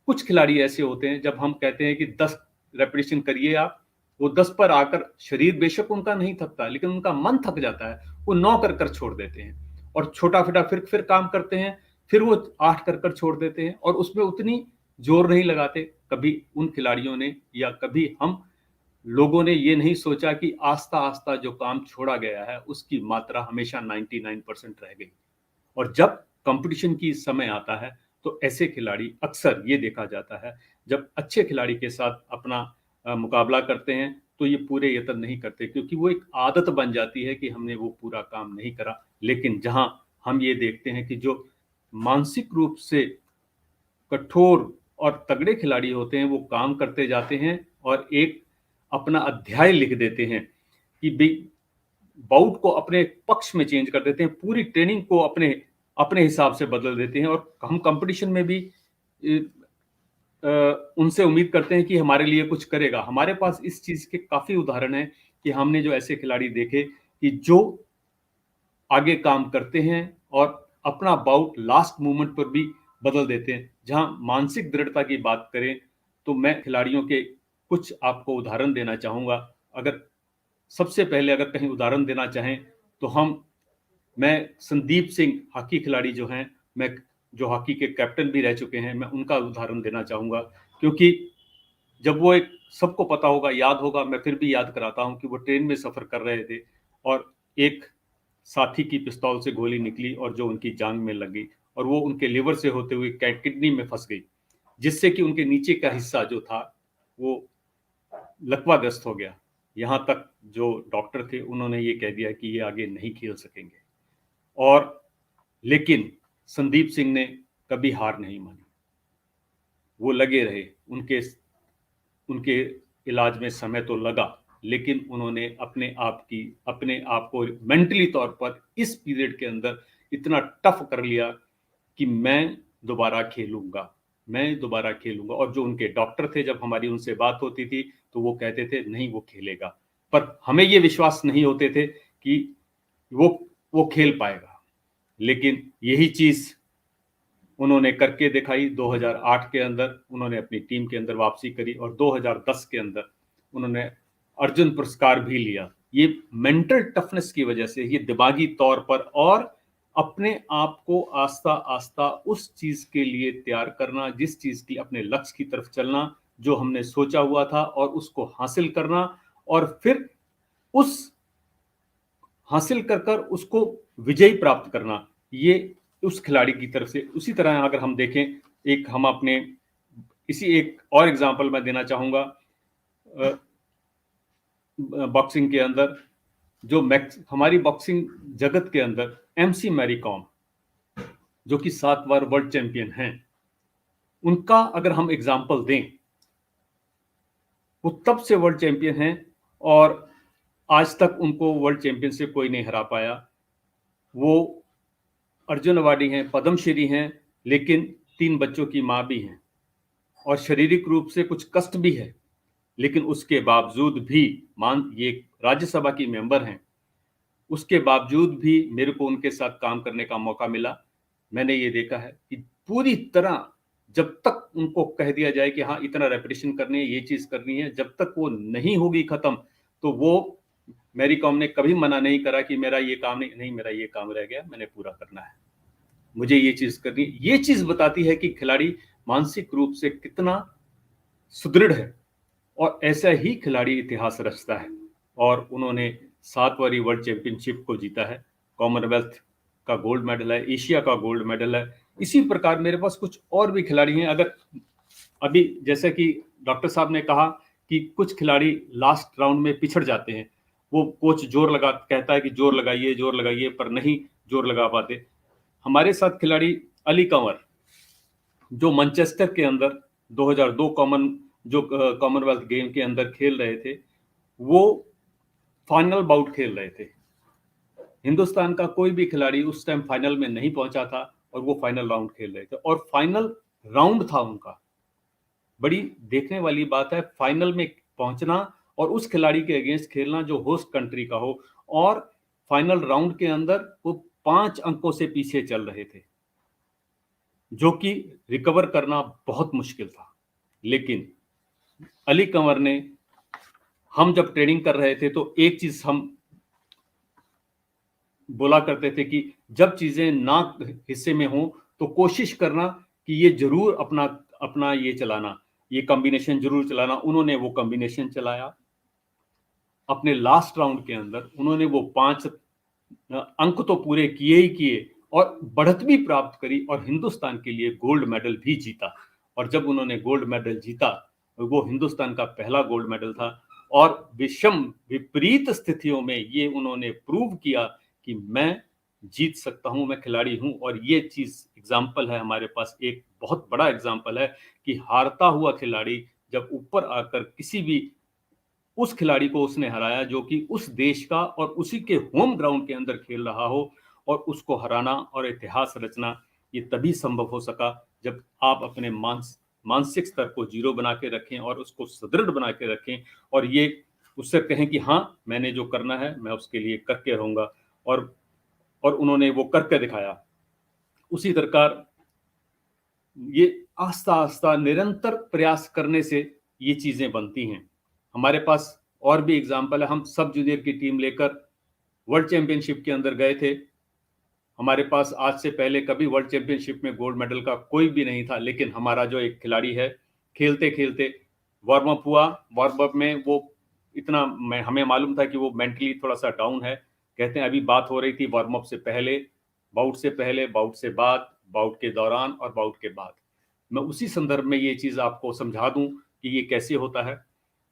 कुछ खिलाड़ी ऐसे होते हैं, जब हम कहते हैं कि 10 रेपिटेशन करिए आप, वो 10 पर आकर शरीर बेशक उनका नहीं थकता, लेकिन उनका मन थक जाता है, वो 9 कर कर छोड़ देते हैं और छोटा फिटा फिर काम करते हैं, फिर वो 8 कर कर छोड़ देते हैं और उसमें उतनी जोर नहीं लगाते। कभी उन खिलाड़ियों ने या कभी हम लोगों ने ये नहीं सोचा कि आस्ता आस्ता जो काम छोड़ा गया है उसकी मात्रा हमेशा 99% रह गई। और जब कंपटीशन की समय आता है तो ऐसे खिलाड़ी अक्सर ये देखा जाता है, जब अच्छे खिलाड़ी के साथ अपना मुकाबला करते हैं तो ये पूरे यत्न नहीं करते, क्योंकि वो एक आदत बन जाती है कि हमने वो पूरा काम नहीं करा। लेकिन जहां हम ये देखते हैं कि जो मानसिक रूप से कठोर और तगड़े खिलाड़ी होते हैं, वो काम करते जाते हैं और एक अपना अध्याय लिख देते हैं कि बाउट को अपने पक्ष में चेंज कर देते हैं, पूरी ट्रेनिंग को अपने अपने हिसाब से बदल देते हैं। और हम कंपटीशन में भी उनसे उम्मीद करते हैं कि हमारे लिए कुछ करेगा। हमारे पास इस चीज के काफी उदाहरण हैं कि हमने जो ऐसे खिलाड़ी देखे कि जो आगे काम करते हैं और अपना बाउट लास्ट मोमेंट पर भी बदल देते हैं। जहां मानसिक दृढ़ता की बात करें तो मैं खिलाड़ियों के कुछ आपको उदाहरण देना चाहूंगा। अगर सबसे पहले अगर कहीं उदाहरण देना चाहें तो मैं संदीप सिंह हॉकी खिलाड़ी जो हैं, मैं जो हॉकी के कैप्टन भी रह चुके हैं, मैं उनका उदाहरण देना चाहूंगा। क्योंकि जब वो एक, सबको पता होगा, याद होगा, मैं फिर भी याद कराता हूं कि वो ट्रेन में सफर कर रहे थे और एक साथी की पिस्तौल से गोली निकली और जो उनकी जांग में लगी और वो उनके लिवर से होते हुए किडनी में फंस गई, जिससे कि उनके नीचे का हिस्सा जो था वो लकवाग्रस्त हो गया। यहाँ तक जो डॉक्टर थे उन्होंने ये कह दिया कि ये आगे नहीं खेल सकेंगे। और लेकिन संदीप सिंह ने कभी हार नहीं मानी, वो लगे रहे। उनके इलाज में समय तो लगा, लेकिन उन्होंने अपने आप को मेंटली तौर पर इस पीरियड के अंदर इतना टफ कर लिया कि मैं दोबारा खेलूंगा। और जो उनके डॉक्टर थे, जब हमारी उनसे बात होती थी तो वो कहते थे नहीं वो खेलेगा, पर हमें ये विश्वास नहीं होते थे कि वो खेल पाएगा। लेकिन यही चीज उन्होंने करके दिखाई। 2008 के अंदर उन्होंने अपनी टीम के अंदर वापसी करी और 2010 के अंदर उन्होंने अर्जुन पुरस्कार भी लिया। ये मेंटल टफनेस की वजह से, ये दिमागी तौर पर, और अपने आप को आस्ता आस्ता उस चीज के लिए तैयार करना, जिस चीज की अपने लक्ष्य की तरफ चलना, जो हमने सोचा हुआ था, और उसको हासिल करना, और फिर उस हासिल कर उसको विजयी प्राप्त करना, ये उस खिलाड़ी की तरफ से। उसी तरह अगर हम देखें, एक और एग्जांपल मैं देना चाहूंगा बॉक्सिंग के अंदर, जो हमारी बॉक्सिंग जगत के अंदर एमसी मैरी कॉम, जो कि 7 बार वर्ल्ड चैंपियन हैं, उनका अगर हम एग्जांपल दें, वो तब से वर्ल्ड चैंपियन हैं और आज तक उनको वर्ल्ड चैंपियन से कोई नहीं हरा पाया। वो अर्जुन अवार्डी हैं, पद्मश्री हैं, लेकिन 3 बच्चों की मां भी हैं और शारीरिक रूप से कुछ कष्ट भी है, लेकिन उसके बावजूद भी ये राज्यसभा की मेंबर हैं, उसके बावजूद भी मेरे को उनके साथ काम करने का मौका मिला। मैंने ये देखा है कि पूरी तरह जब तक उनको कह दिया जाए कि हाँ इतना रेपरेशन करनी है, ये चीज करनी है, जब तक वो नहीं होगी खत्म, तो वो मैरी कॉम ने कभी मना नहीं करा कि मेरा ये काम नहीं, मेरा ये काम रह गया, मैंने पूरा करना है, मुझे ये चीज करनी है। ये चीज बताती है कि खिलाड़ी मानसिक रूप से कितना सुदृढ़ है, और ऐसा ही खिलाड़ी इतिहास रचता है। और उन्होंने 7 बारी वर्ल्ड चैंपियनशिप को जीता है, कॉमनवेल्थ का गोल्ड मेडल है, एशिया का गोल्ड मेडल है। इसी प्रकार मेरे पास कुछ और भी खिलाड़ी हैं। अगर अभी जैसे कि डॉक्टर साहब ने कहा कि कुछ खिलाड़ी लास्ट राउंड में पिछड़ जाते हैं, वो कोच कहता है कि जोर लगाइए, पर नहीं जोर लगा पाते। हमारे साथ खिलाड़ी अली कंवर, जो मैनचेस्टर के अंदर 2002 कॉमनवेल्थ गेम के अंदर खेल रहे थे, वो फाइनल बाउट खेल रहे थे। हिंदुस्तान का कोई भी खिलाड़ी उस टाइम फाइनल में नहीं पहुंचा था और वो फाइनल राउंड खेल रहे थे, और फाइनल राउंड था उनका। बड़ी देखने वाली बात है, फाइनल में पहुंचना और उस खिलाड़ी के अगेंस्ट खेलना जो होस्ट कंट्री का हो, और फाइनल राउंड के अंदर वो 5 अंकों से पीछे चल रहे थे, जो कि रिकवर करना बहुत मुश्किल था। लेकिन अली कंवर ने, हम जब ट्रेनिंग कर रहे थे तो एक चीज हम बोला करते थे कि जब चीजें ना हिस्से में हो तो कोशिश करना कि ये जरूर अपना ये चलाना, ये कॉम्बिनेशन जरूर चलाना। उन्होंने वो कॉम्बिनेशन चलाया अपने लास्ट राउंड के अंदर, उन्होंने वो 5 अंक तो पूरे किए ही किए और बढ़त भी प्राप्त करी और हिंदुस्तान के लिए गोल्ड मेडल भी जीता। और जब उन्होंने गोल्ड मेडल जीता, वो हिंदुस्तान का पहला गोल्ड मेडल था, और विपरीत स्थितियों में ये उन्होंने प्रूव किया कि मैं जीत सकता हूं, मैं खिलाड़ी हूं। और ये चीज एग्जाम्पल है हमारे पास, एक बहुत बड़ा एग्जाम्पल है कि हारता हुआ खिलाड़ी जब ऊपर आकर किसी भी उस खिलाड़ी को उसने हराया जो कि उस देश का और उसी के होम ग्राउंड के अंदर खेल रहा हो, और उसको हराना और इतिहास रचना, ये तभी संभव हो सका जब आप अपने मानसिक स्तर को 0 बना के रखें और उसको सुदृढ़ बना के रखें, और ये उससे कहें कि हाँ मैंने जो करना है मैं उसके लिए करके रहूंगा। और उन्होंने वो करके दिखाया। उसी प्रकार ये आस्ता आस्ता निरंतर प्रयास करने से ये चीजें बनती हैं। हमारे पास और भी एग्जाम्पल है। हम सब जूनियर की टीम लेकर वर्ल्ड चैंपियनशिप के अंदर गए थे। हमारे पास आज से पहले कभी वर्ल्ड चैंपियनशिप में गोल्ड मेडल का कोई भी नहीं था, लेकिन हमारा जो एक खिलाड़ी है, खेलते खेलते वार्म अप हुआ, वार्म अप में वो इतना हमें मालूम था कि वो मेंटली थोड़ा सा डाउन है। कहते हैं अभी बात हो रही थी वार्म अप से पहले, बाउट से पहले, बाउट से बाद, बाउट के दौरान और बाउट के बाद। मैं उसी संदर्भ में ये चीज आपको समझा दूं कि ये कैसे होता है।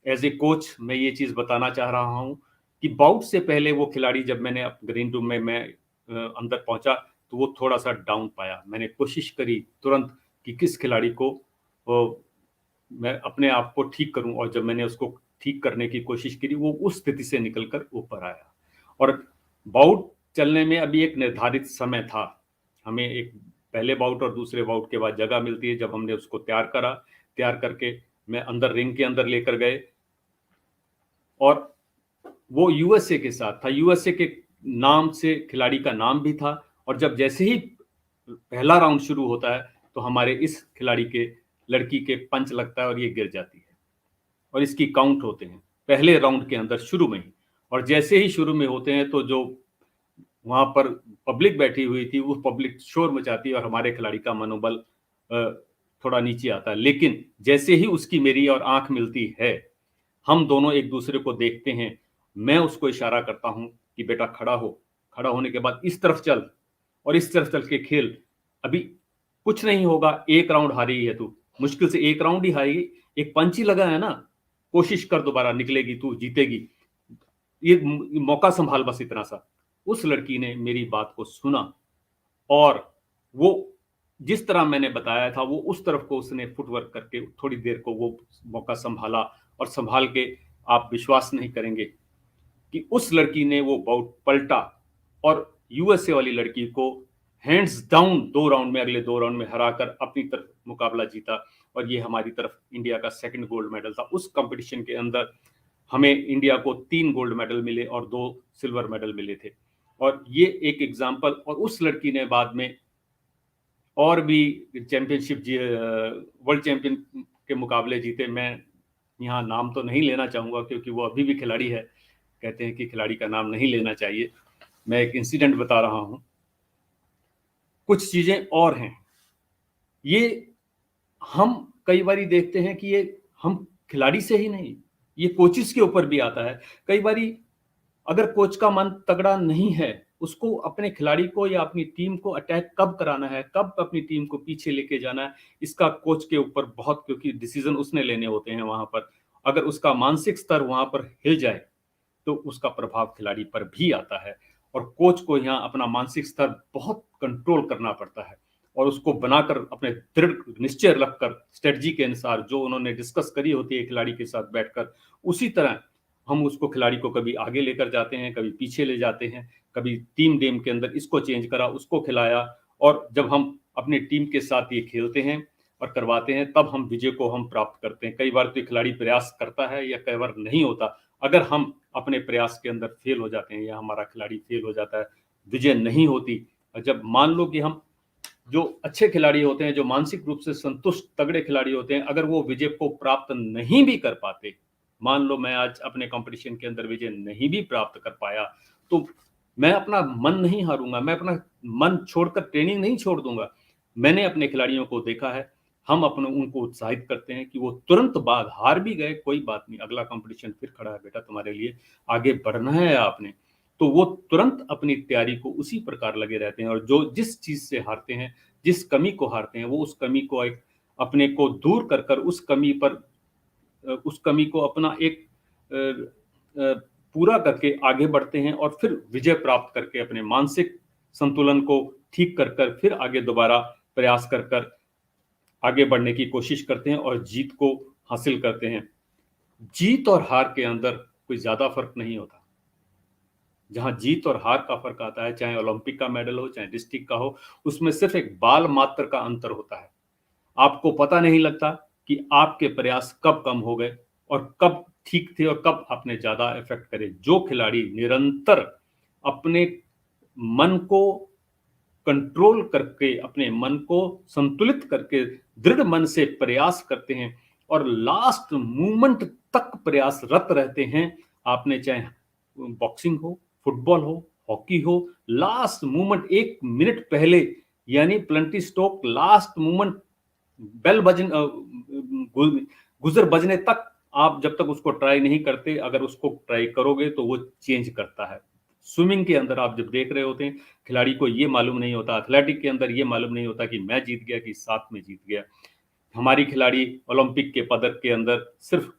एज ए कोच मैं ये चीज बताना चाह रहा हूं कि बाउट से पहले वो खिलाड़ी, जब मैंने ग्रीन रूम में मैं अंदर पहुंचा तो वो थोड़ा सा डाउन पाया। मैंने कोशिश करी तुरंत कि किस खिलाड़ी को मैं अपने आप को ठीक करूं, और जब मैंने उसको ठीक करने की कोशिश करी वो उस स्थिति से निकलकर ऊपर आया। और बाउट चलने में अभी एक निर्धारित समय था, हमें एक पहले बाउट और दूसरे बाउट के बाद जगह मिलती है। जब हमने उसको तैयार करके मैं अंदर रिंग के अंदर लेकर गए, और वो यूएसए के साथ था, यूएसए के नाम से खिलाड़ी का नाम भी था। और जब जैसे ही पहला राउंड शुरू होता है तो हमारे इस खिलाड़ी के लड़की के पंच लगता है और ये गिर जाती है, और इसकी काउंट होते हैं पहले राउंड के अंदर शुरू में ही। और जैसे ही शुरू में होते हैं तो जो वहां पर पब्लिक बैठी हुई थी वो पब्लिक शोर मचाती है और हमारे खिलाड़ी का मनोबल थोड़ा नीचे आता है। लेकिन जैसे ही उसकी मेरी और आंख मिलती है, हम दोनों एक दूसरे को देखते हैं, मैं उसको इशारा करता हूं कि बेटा खड़ा हो, खड़ा होने के बाद इस तरफ चल और इस तरफ चल के खेल, अभी कुछ नहीं होगा, एक राउंड हारी है तू, मुश्किल से एक राउंड ही हारेगी, एक पंच ही लगा है ना, कोशिश कर, दोबारा निकलेगी, तू जीतेगी, ये मौका संभाल, बस इतना सा। उस लड़की ने मेरी बात को सुना और वो जिस तरह मैंने बताया था वो उस तरफ को उसने फुटवर्क करके थोड़ी देर को वो मौका संभाला, और संभाल के आप विश्वास नहीं करेंगे कि उस लड़की ने वो बाउट पलटा और यूएसए वाली लड़की को हैंड्स डाउन 2 राउंड में, अगले 2 राउंड में हराकर अपनी तरफ मुकाबला जीता। और ये हमारी तरफ इंडिया का 2nd गोल्ड मेडल था। उस कंपटीशन के अंदर हमें इंडिया को 3 गोल्ड मेडल मिले और 2 सिल्वर मेडल मिले थे। और ये एक एग्जाम्पल। और उस लड़की ने बाद में और भी चैंपियनशिप, वर्ल्ड चैंपियन के मुकाबले जीते। मैं यहाँ नाम तो नहीं लेना चाहूँगा क्योंकि वो अभी भी खिलाड़ी है, कहते हैं कि खिलाड़ी का नाम नहीं लेना चाहिए। मैं एक इंसिडेंट बता रहा हूँ। कुछ चीज़ें और हैं, ये हम कई बारी देखते हैं कि ये हम खिलाड़ी से ही नहीं, ये कोचिस के ऊपर भी आता है। कई बारी अगर कोच का मन तगड़ा नहीं है, उसको अपने खिलाड़ी को या अपनी टीम को अटैक कब कराना है, कब अपनी टीम को पीछे लेके जाना है, इसका कोच के ऊपर बहुत, क्योंकि डिसीजन उसने लेने होते हैं वहां पर। अगर उसका मानसिक स्तर वहां पर हिल जाए तो उसका प्रभाव खिलाड़ी पर भी आता है। और कोच को यहाँ अपना मानसिक स्तर बहुत कंट्रोल करना पड़ता है और उसको बनाकर अपने दृढ़ निश्चय रखकर स्ट्रेटजी के अनुसार जो उन्होंने डिस्कस करी होती है खिलाड़ी के साथ बैठकर, उसी तरह हम उसको, खिलाड़ी को कभी आगे लेकर जाते हैं, कभी पीछे ले जाते हैं, कभी टीम गेम के अंदर इसको चेंज करा, उसको खिलाया। और जब हम अपने टीम के साथ ये खेलते हैं और करवाते हैं तब हम विजय को हम प्राप्त करते हैं। कई बार तो खिलाड़ी प्रयास करता है या कई बार नहीं होता। अगर हम अपने प्रयास के अंदर फेल हो जाते हैं या हमारा खिलाड़ी फेल हो जाता है, विजय नहीं होती। और जब मान लो कि हम जो अच्छे खिलाड़ी होते हैं, जो मानसिक रूप से संतुष्ट तगड़े खिलाड़ी होते हैं, अगर वो विजय को प्राप्त नहीं भी कर पाते, मान लो मैं आज अपने कंपटीशन के अंदर विजय नहीं भी प्राप्त कर पाया, तो मैं अपना मन नहीं हारूंगा, मैं अपना मन छोड़कर ट्रेनिंग नहीं छोड़ दूंगा। मैंने अपने खिलाड़ियों को देखा है, हम अपने उनको उत्साहित करते हैं कि वो तुरंत बाद, हार भी गए कोई बात नहीं, अगला कंपटीशन फिर खड़ा है बेटा तुम्हारे लिए, आगे बढ़ना है आपने, तो वो तुरंत अपनी तैयारी को उसी प्रकार लगे रहते हैं। और जो जिस चीज से हारते हैं, जिस कमी को हारते हैं, वो उस कमी को एक अपने को दूर कर कर उस कमी को अपना एक पूरा करके आगे बढ़ते हैं और फिर विजय प्राप्त करके अपने मानसिक संतुलन को ठीक कर कर फिर आगे दोबारा प्रयास कर कर आगे बढ़ने की कोशिश करते हैं और जीत को हासिल करते हैं। जीत और हार के अंदर कोई ज्यादा फर्क नहीं होता। जहां जीत और हार का फर्क आता है, चाहे ओलंपिक का मेडल हो चाहे डिस्ट्रिक्ट का हो, उसमें सिर्फ एक बाल मात्र का अंतर होता है। आपको पता नहीं लगता कि आपके प्रयास कब कम हो गए और कब ठीक थे और कब आपने ज्यादा इफेक्ट करे। जो खिलाड़ी निरंतर अपने मन को कंट्रोल करके, अपने मन को संतुलित करके दृढ़ मन से प्रयास करते हैं और लास्ट मूवमेंट तक प्रयासरत रहते हैं, आपने चाहे बॉक्सिंग हो, फुटबॉल हो, हॉकी हो, लास्ट मूवमेंट 1 मिनट पहले, यानी plenty stroke last movement bell गुजर बजने तक आप जब तक उसको ट्राई नहीं करते, अगर उसको ट्राई करोगे तो वो चेंज करता है। स्विमिंग के अंदर आप जब देख रहे होते हैं, खिलाड़ी को ये मालूम नहीं होता, एथलेटिक के अंदर ये मालूम नहीं होता कि मैं जीत गया कि साथ में जीत गया। हमारी खिलाड़ी ओलंपिक के पदक के अंदर सिर्फ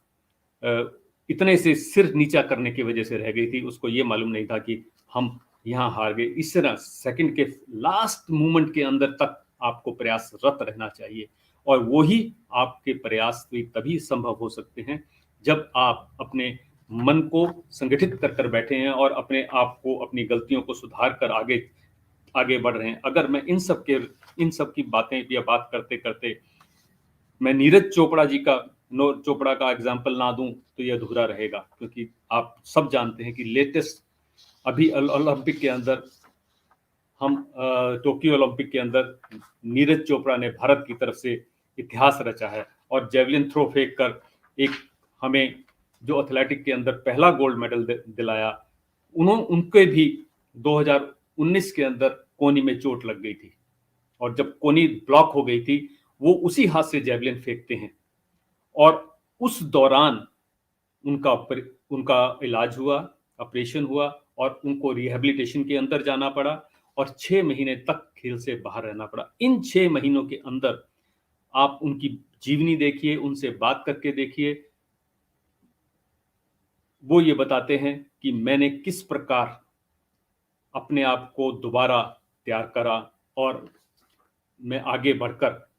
इतने से सिर नीचा करने की वजह से रह गई थी। उसको ये मालूम नहीं था कि हम यहाँ हार गए। इस तरह सेकंड के लास्ट मोमेंट के अंदर तक आपको प्रयासरत रहना चाहिए, और वही आपके प्रयास भी तभी संभव हो सकते हैं जब आप अपने मन को संगठित कर बैठे हैं और अपने आप को, अपनी गलतियों को सुधार कर आगे बढ़ रहे हैं। अगर मैं इन सब की बातें या बात करते करते मैं नीरज चोपड़ा का एग्जाम्पल ना दूं तो यह अधूरा रहेगा, क्योंकि आप सब जानते हैं कि लेटेस्ट अभी ओलंपिक के अंदर टोक्यो ओलंपिक के अंदर नीरज चोपड़ा ने भारत की तरफ से इतिहास रचा है, और जेवलिन थ्रो फेंक कर एक हमें जो एथलेटिक के अंदर पहला गोल्ड मेडल दिलाया। उनके भी 2019 के अंदर कोनी में चोट लग गई थी, और जब कोनी ब्लॉक हो गई थी वो उसी हाथ से जेवलिन फेंकते हैं, और उस दौरान उनका इलाज हुआ, ऑपरेशन हुआ, और उनको रिहैबिलिटेशन के अंदर जाना पड़ा, और 6 महीने तक खेल से बाहर रहना पड़ा। इन 6 महीनों के अंदर आप उनकी जीवनी देखिए, उनसे बात करके देखिए। वो ये बताते हैं कि मैंने किस प्रकार अपने आप को दोबारा तैयार करा और मैं आगे बढ़कर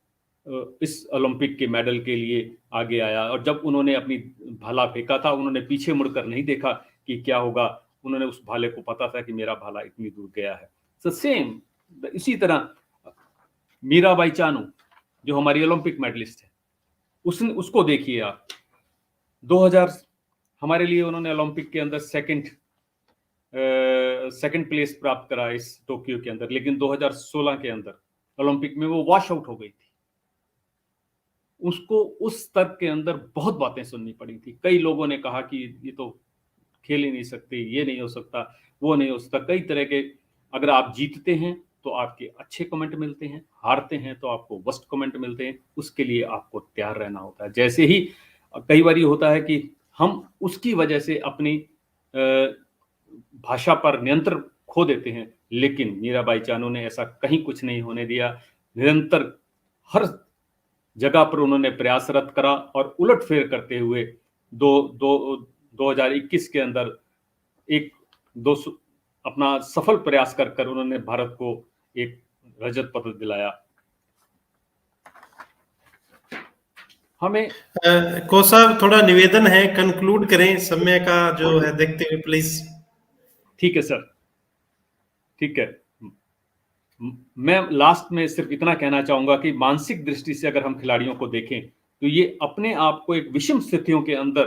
इस ओलंपिक के मेडल के लिए आगे आया। और जब उन्होंने अपनी भाला फेंका था, उन्होंने पीछे मुड़कर नहीं देखा कि क्या होगा। उन्होंने उस भाले को पता था कि मेरा भाला इतनी दूर गया है। सो सेम इसी तरह मीराबाई चानू जो हमारी ओलंपिक मेडलिस्ट है, उसको देखिए आप। 2000 हमारे लिए उन्होंने ओलंपिक के अंदर सेकंड प्लेस प्राप्त करा इस टोक्यो के अंदर, लेकिन 2016 के अंदर ओलंपिक में वो वॉश आउट हो गई थी। उसको उस स्तर के अंदर बहुत बातें सुननी पड़ी थी। कई लोगों ने कहा कि ये तो खेल ही नहीं सकते, ये नहीं हो सकता, वो नहीं हो सकता। कई तरह के, अगर आप जीतते हैं तो आपके अच्छे कमेंट मिलते हैं, हारते हैं तो आपको वर्स्ट कमेंट मिलते हैं। उसके लिए आपको तैयार रहना होता है। जैसे ही कई बार ये होता है कि हम उसकी वजह से अपनी भाषा पर नियंत्रण खो देते हैं, लेकिन मीराबाई चानू ने ऐसा कहीं कुछ नहीं होने दिया। निरंतर हर जगह पर उन्होंने प्रयासरत करा, और उलटफेर करते हुए 2021 के अंदर अपना सफल प्रयास कर उन्होंने भारत को एक रजत पदक दिलाया। हमें कोच साहब थोड़ा निवेदन है, कंक्लूड करें, समय का जो है देखते हुए प्लीज। ठीक है सर, ठीक है। मैं लास्ट में सिर्फ इतना कहना चाहूंगा कि मानसिक दृष्टि से अगर हम खिलाड़ियों को देखें तो ये अपने आप को एक विषम स्थितियों के अंदर,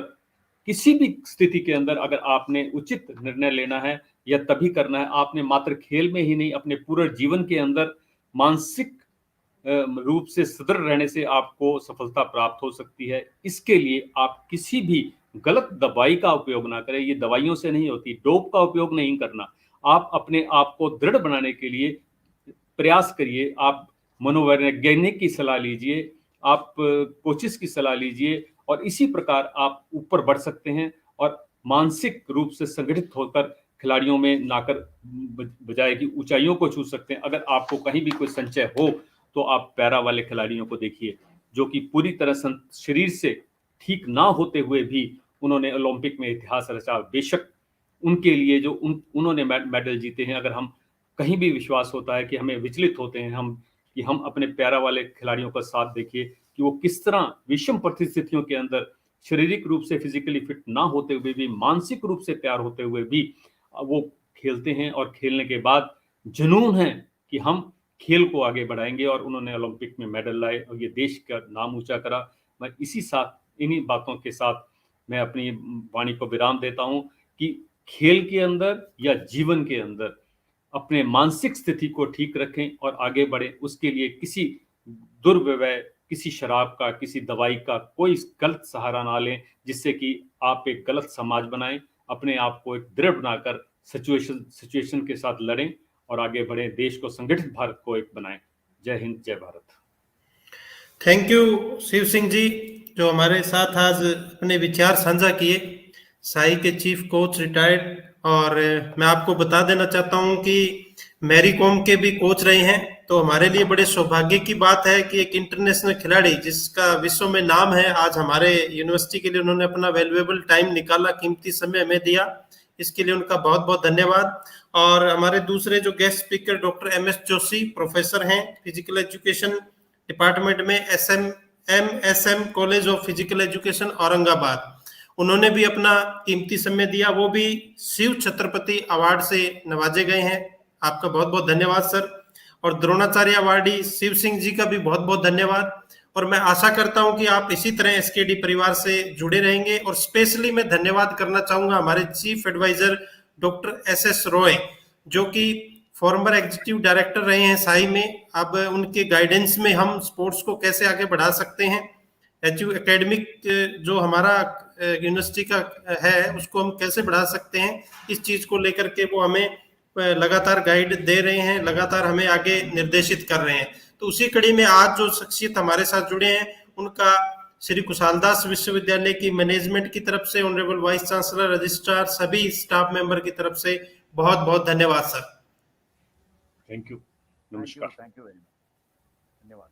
किसी भी स्थिति के अंदर अगर आपने उचित निर्णय लेना है या तभी करना है। आपने मात्र खेल में ही नहीं, अपने पूरे जीवन के अंदर मानसिक रूप से सदृढ़ रहने से आपको सफलता प्राप्त हो सकती है। इसके लिए आप किसी भी गलत दवाई का उपयोग ना करें। ये दवाइयों से नहीं होती, डोप का उपयोग नहीं करना। आप अपने आप को दृढ़ बनाने के लिए प्रयास करिए। आप मनोवैज्ञानिक की सलाह लीजिए, आप कोचेस की सलाह लीजिए, और इसी प्रकार आप ऊपर बढ़ सकते हैं और मानसिक रूप से संगठित होकर खिलाड़ियों में नाकर बजाय की ऊंचाइयों को छू सकते हैं। अगर आपको कहीं भी कोई संचय हो तो आप पैरा वाले खिलाड़ियों को देखिए, जो कि पूरी तरह शरीर से ठीक ना होते हुए भी उन्होंने ओलंपिक में इतिहास रचा। बेशक उनके लिए जो उन्होंने मेडल जीते हैं, अगर हम कहीं भी विश्वास होता है कि हमें विचलित होते हैं कि हम अपने पैरा वाले खिलाड़ियों का साथ देखिए कि वो किस तरह विषम परिस्थितियों के अंदर शारीरिक रूप से फिजिकली फिट ना होते हुए भी, मानसिक रूप से तैयार होते हुए भी वो खेलते हैं, और खेलने के बाद जुनून है कि हम खेल को आगे बढ़ाएंगे। और उन्होंने ओलंपिक में मेडल लाए और ये देश का नाम ऊंचा करा। मैं इन्हीं बातों के साथ मैं अपनी वाणी को विराम देता हूं कि खेल के अंदर या जीवन के अंदर अपने मानसिक स्थिति को ठीक रखें और आगे बढ़ें। उसके लिए किसी दुर्व्यवहार, किसी शराब का, किसी दवाई का कोई गलत सहारा ना लें, जिससे कि आप एक गलत समाज बनाएं। अपने आप को एक दृढ़ बनाकर सिचुएशन के साथ लड़ें और आगे बढ़ें। देश को, संगठित भारत को एक बनाएं। जय हिंद, जय भारत। थैंक यू शिव सिंह जी, जो हमारे साथ आज अपने विचार साझा किए। साई के चीफ कोच रिटायर्ड, और मैं आपको बता देना चाहता हूं कि मैरी कॉम के भी कोच रहे हैं, तो हमारे लिए बड़े सौभाग्य की बात है कि एक इंटरनेशनल खिलाड़ी जिसका विश्व में नाम है, आज हमारे यूनिवर्सिटी के लिए उन्होंने अपना वैल्यूएबल टाइम निकाला, कीमती समय हमें दिया, इसके लिए उनका बहुत बहुत धन्यवाद। और हमारे दूसरे जो guest speaker doctor MS Joshi, professor हैं फिजिकल एजुकेशन डिपार्टमेंट में, MSM college of physical education Aurangabad, उन्होंने भी अपना कीमती समय दिया, वो भी शिव छत्रपति अवार्ड से नवाजे गए हैं। आपका बहुत बहुत धन्यवाद सर। और द्रोणाचार्य अवार्डी शिव सिंह जी का भी बहुत बहुत धन्यवाद। और मैं आशा करता हूं कि आप इसी तरह SKD परिवार से जुड़े रहेंगे। और स्पेशली मैं धन्यवाद करना चाहूंगा हमारे chief advisor doctor SS Roy, जो कि फॉर्मर एग्जीक्यूटिव डायरेक्टर रहे हैं साई में। अब उनके गाइडेंस में हम स्पोर्ट्स को कैसे आगे बढ़ा सकते हैं, एकेडमिक जो हमारा यूनिवर्सिटी का है उसको हम कैसे बढ़ा सकते हैं, इस चीज को लेकर के वो हमें लगातार गाइड दे रहे हैं, लगातार हमें आगे निर्देशित कर रहे हैं। तो उसी कड़ी में आज जो शख्सियत हमारे साथ जुड़े हैं उनका श्री कुशालदास विश्वविद्यालय की मैनेजमेंट की तरफ से, ऑनरेबल वाइस चांसलर, रजिस्ट्रार, सभी स्टाफ मेंबर की तरफ से बहुत बहुत धन्यवाद सर। थैंक यू, नमस्कार। थैंक यू वेरी मच, धन्यवाद।